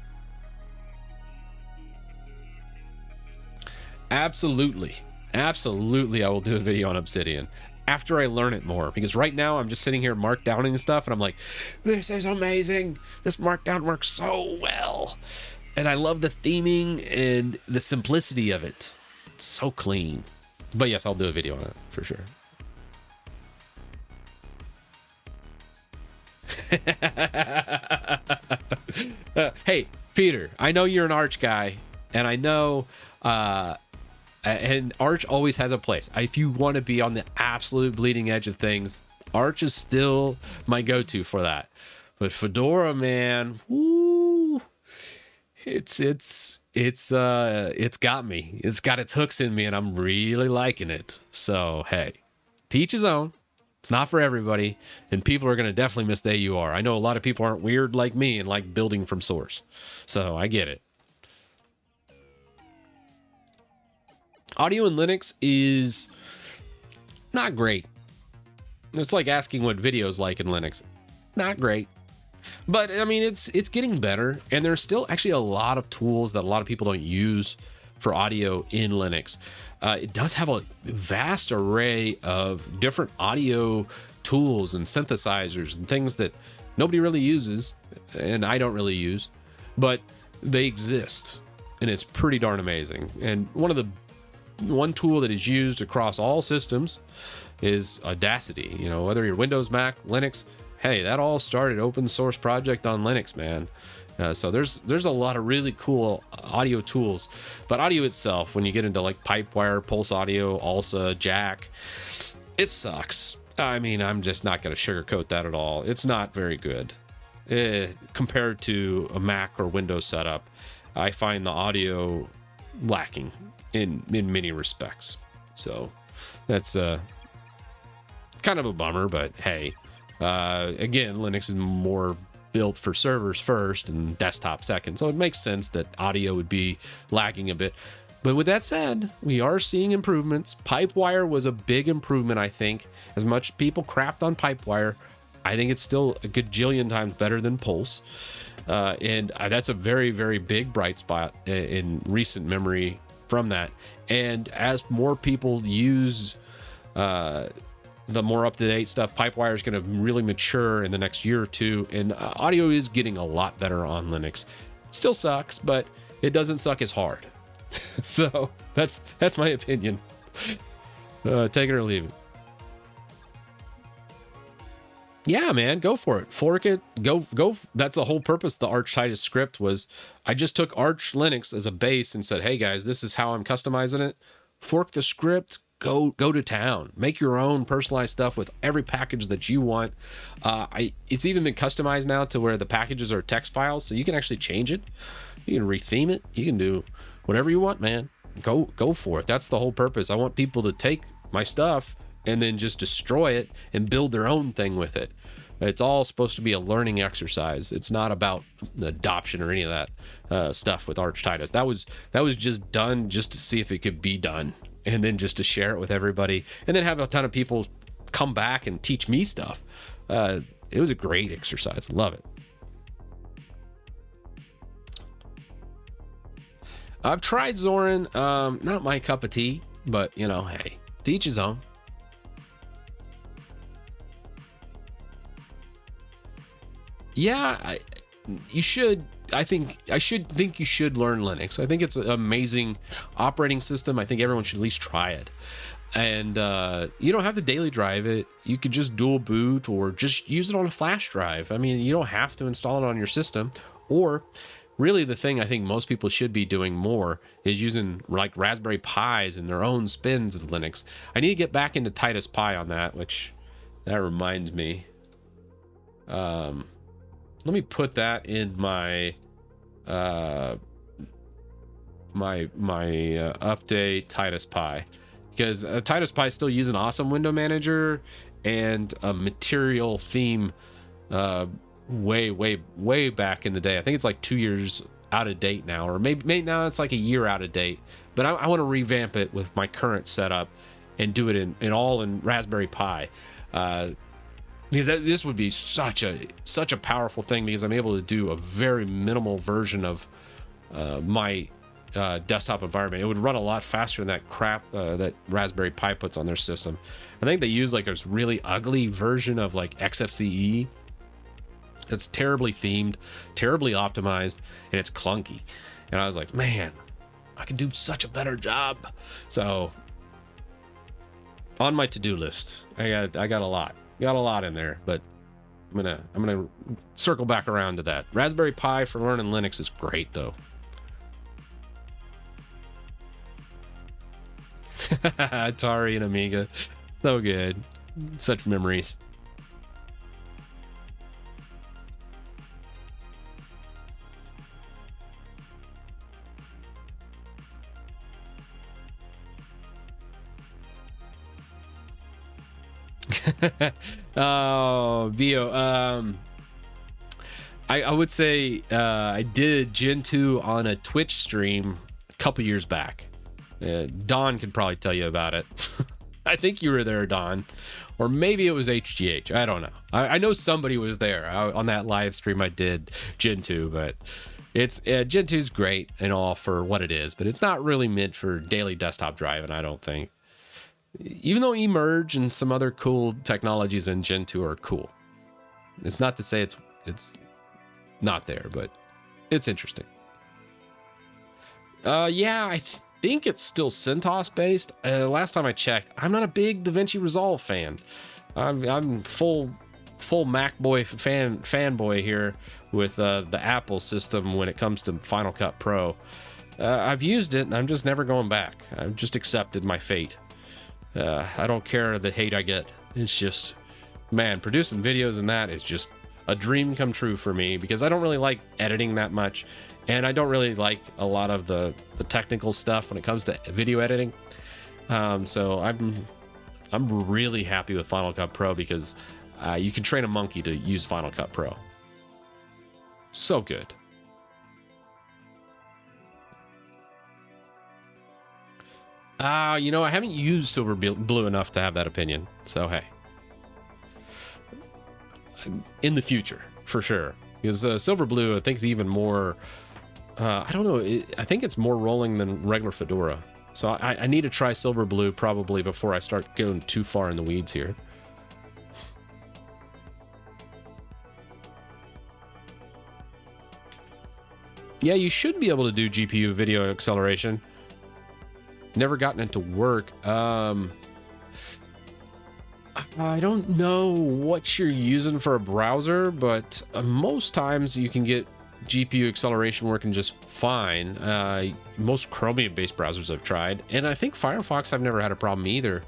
Absolutely, I will do a video on Obsidian after I learn it more, because right now I'm just sitting here markdowning stuff and I'm like, this is amazing. This markdown works so well. And I love the theming and the simplicity of it. It's so clean. But yes, I'll do a video on it for sure. Hey, Peter, I know you're an Arch guy, and I know and Arch always has a place. If you want to be on the absolute bleeding edge of things, Arch is still my go-to for that. But Fedora, man, woo, it's got me. It's got its hooks in me, and I'm really liking it. So hey, to each his own. It's not for everybody, and people are going to definitely miss the AUR. I know a lot of people aren't weird like me and like building from source, so I get it. Audio in Linux is not great. It's like asking what video's like in Linux. Not great. But I mean, it's getting better, and there's still actually a lot of tools that a lot of people don't use for audio in Linux. It does have a vast array of different audio tools and synthesizers and things that nobody really uses, and I don't really use, but they exist, and it's pretty darn amazing. And one tool that is used across all systems is Audacity. You know, whether you're Windows, Mac, Linux, hey, that all started open source project on Linux, man. So there's a lot of really cool audio tools, but audio itself, when you get into like Pipewire, Pulse Audio, ALSA, Jack, It sucks. I mean, I'm just not going to sugarcoat that at all. It's not very good. Compared to a Mac or Windows setup, I find the audio lacking in many respects. So that's kind of a bummer, but hey, again, Linux is more built for servers first and desktop second. So it makes sense that audio would be lagging a bit. But with that said, we are seeing improvements. Pipewire was a big improvement, I think. As much people crapped on Pipewire, I think it's still a gajillion times better than Pulse. And that's a very, very big bright spot in recent memory from that. And as more people use the more up-to-date stuff, Pipewire is going to really mature in the next year or two. And audio is getting a lot better on Linux. Still sucks, but it doesn't suck as hard. So that's my opinion. Take it or leave it. Yeah, man, go for it. Fork it. Go. That's the whole purpose of the Arch Titus script was I just took Arch Linux as a base and said, hey guys, this is how I'm customizing it. Fork the script. Go to town. Make your own personalized stuff with every package that you want. It's even been customized now to where the packages are text files, so you can actually change it. You can retheme it. You can do whatever you want, man. Go for it. That's the whole purpose. I want people to take my stuff and then just destroy it and build their own thing with it. It's all supposed to be a learning exercise. It's not about adoption or any of that stuff with Arch Titus. That was just done just to see if it could be done, and then just to share it with everybody, and then have a ton of people come back and teach me stuff. It was a great exercise. Love it. I've tried Zorin. Not my cup of tea, but hey, to each his own. Yeah, you should. I think you should learn Linux. I think it's an amazing operating system. I think everyone should at least try it. And you don't have to daily drive it. You could just dual boot or just use it on a flash drive. I mean, you don't have to install it on your system. Or really the thing I think most people should be doing more is using like Raspberry Pis and their own spins of Linux. I need to get back into Titus Pi on that, which that reminds me. Let me put that in my update Titus Pi, because Titus Pi still use an awesome window manager and a material theme way back in the day. I think it's like 2 years out of date now, or maybe now it's like a year out of date, but I want to revamp it with my current setup and do it in all in Raspberry Pi. Because this would be such a powerful thing, because I'm able to do a very minimal version of my desktop environment. It would run a lot faster than that crap that Raspberry Pi puts on their system. I think they use like this really ugly version of like XFCE. It's terribly themed, terribly optimized, and it's clunky. And I was like, man, I could do such a better job. So on my to-do list, I got a lot. Got a lot in there, but I'm gonna circle back around to that. Raspberry Pi for learning Linux is great though. Atari and Amiga, so good, such memories. Oh, Vio. I would say I did Gen 2 on a Twitch stream a couple years back. Don could probably tell you about it. I think you were there, Don, or maybe it was HGH. I don't know. I know somebody was there on that live stream I did Gen 2, but it's Gen 2 is great and all for what it is, but it's not really meant for daily desktop driving, I don't think. Even though Emerge and some other cool technologies in Gen 2 are cool. It's not to say it's not there, but it's interesting. Yeah, I think it's still CentOS based. Last time I checked, I'm not a big DaVinci Resolve fan. I'm full MacBoy fanboy here with the Apple system when it comes to Final Cut Pro. I've used it and I'm just never going back. I've just accepted my fate. I don't care the hate I get. It's just, man, producing videos and that is just a dream come true for me, because I don't really like editing that much, and I don't really like a lot of the technical stuff when it comes to video editing. So I'm really happy with Final Cut Pro, because you can train a monkey to use Final Cut Pro. So good. You know, I haven't used Silver Blue enough to have that opinion. So, hey. In the future, for sure. Because Silver Blue, I think, is even more... I don't know. I think it's more rolling than regular Fedora. So I need to try Silver Blue probably before I start going too far in the weeds here. Yeah, you should be able to do GPU video acceleration. Never gotten it to work. I don't know what you're using for a browser, but most times you can get GPU acceleration working just fine. Most Chromium-based browsers I've tried, and I think Firefox I've never had a problem either.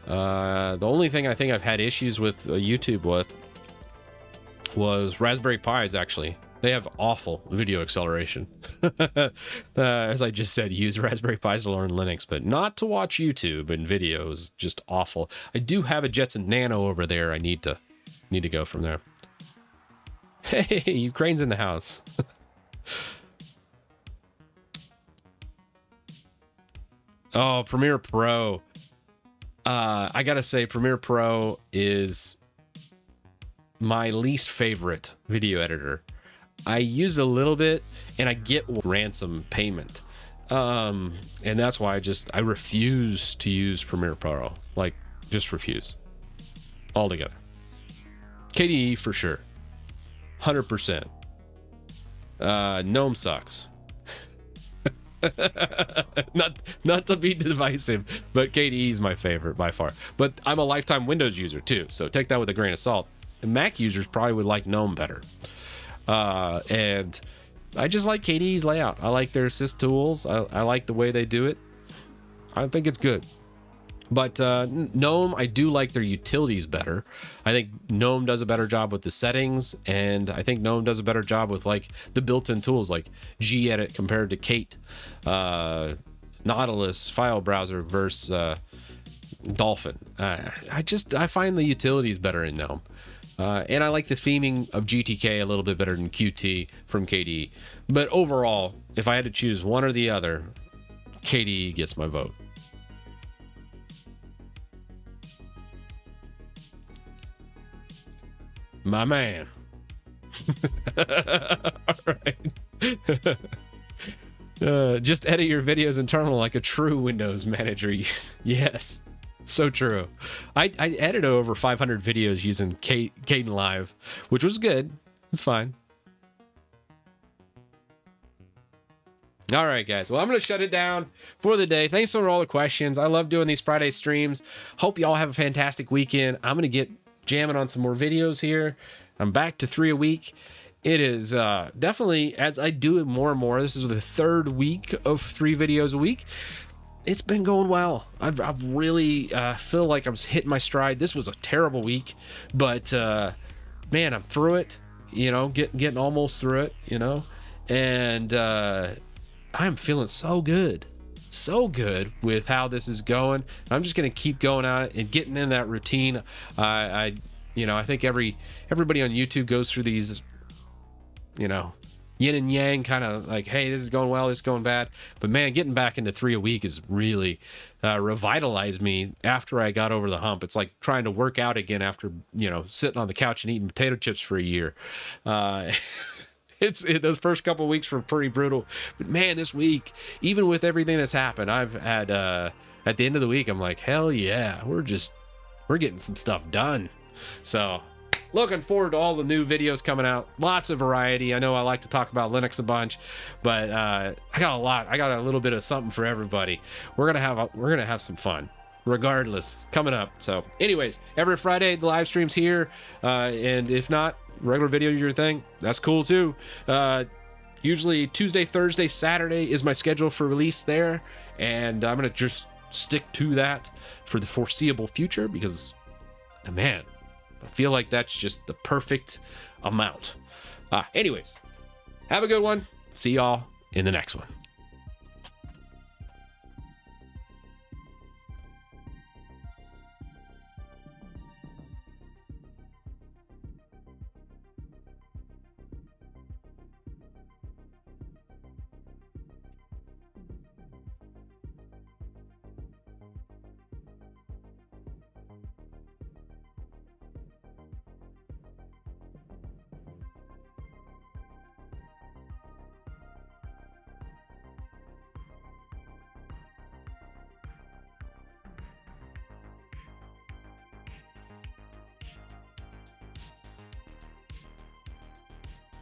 The only thing I think I've had issues with YouTube with was Raspberry Pis, actually. They have awful video acceleration. As I just said, use Raspberry Pis to learn Linux, but not to watch YouTube and videos. Just awful. I do have a Jetson Nano over there. I need to go from there. Hey, Ukraine's in the house. Oh, Premiere Pro. I gotta say, Premiere Pro is my least favorite video editor. I used a little bit, and I get ransom payment, and that's why I refuse to use Premiere Pro. Like, just refuse altogether. KDE for sure, 100%. GNOME sucks. not to be divisive, but KDE is my favorite by far. But I'm a lifetime Windows user too, so take that with a grain of salt. And Mac users probably would like GNOME better. And I just like KDE's layout. I like their assist tools. I like the way they do it. I think it's good. But GNOME, I do like their utilities better. I think GNOME does a better job with the settings, and I think GNOME does a better job with like the built-in tools like gedit compared to Kate, Nautilus file browser versus Dolphin. I find the utilities better in GNOME. And I like the theming of GTK a little bit better than Qt from KDE. But overall, if I had to choose one or the other, KDE gets my vote. My man. All right. Just edit your videos in terminal like a true Windows manager. Yes. So true. I edited over 500 videos using Kdenlive, which was good. It's fine. All right, guys. Well, I'm going to shut it down for the day. Thanks for all the questions. I love doing these Friday streams. Hope you all have a fantastic weekend. I'm going to get jamming on some more videos here. I'm back to 3 a week. It is definitely, as I do it more and more, this is the 3rd week of 3 videos a week. It's been going well. I've really feel like I'm hitting my stride. This was a terrible week, but man, I'm through it. You know, getting almost through it. You know, and I'm feeling so good with how this is going. I'm just gonna keep going on it and getting in that routine. I think everybody on YouTube goes through these, you know, yin and yang kind of like, hey, this is going well, this is going bad. But man, getting back into 3 a week is really revitalized me after I got over the hump. It's like trying to work out again after, you know, sitting on the couch and eating potato chips for a year. Those first couple of weeks were pretty brutal. But man, this week, even with everything that's happened, I've had, at the end of the week, I'm like, hell yeah, we're getting some stuff done. So looking forward to all the new videos coming out. Lots of variety. I know I like to talk about Linux a bunch, but I got a lot. I got a little bit of something for everybody. We're gonna have some fun, regardless, coming up. So, anyways, every Friday the live streams here, and if not, regular video is your thing. That's cool too. Usually Tuesday, Thursday, Saturday is my schedule for release there, and I'm gonna just stick to that for the foreseeable future because, man, I feel like that's just the perfect amount. Anyways, have a good one. See y'all in the next one.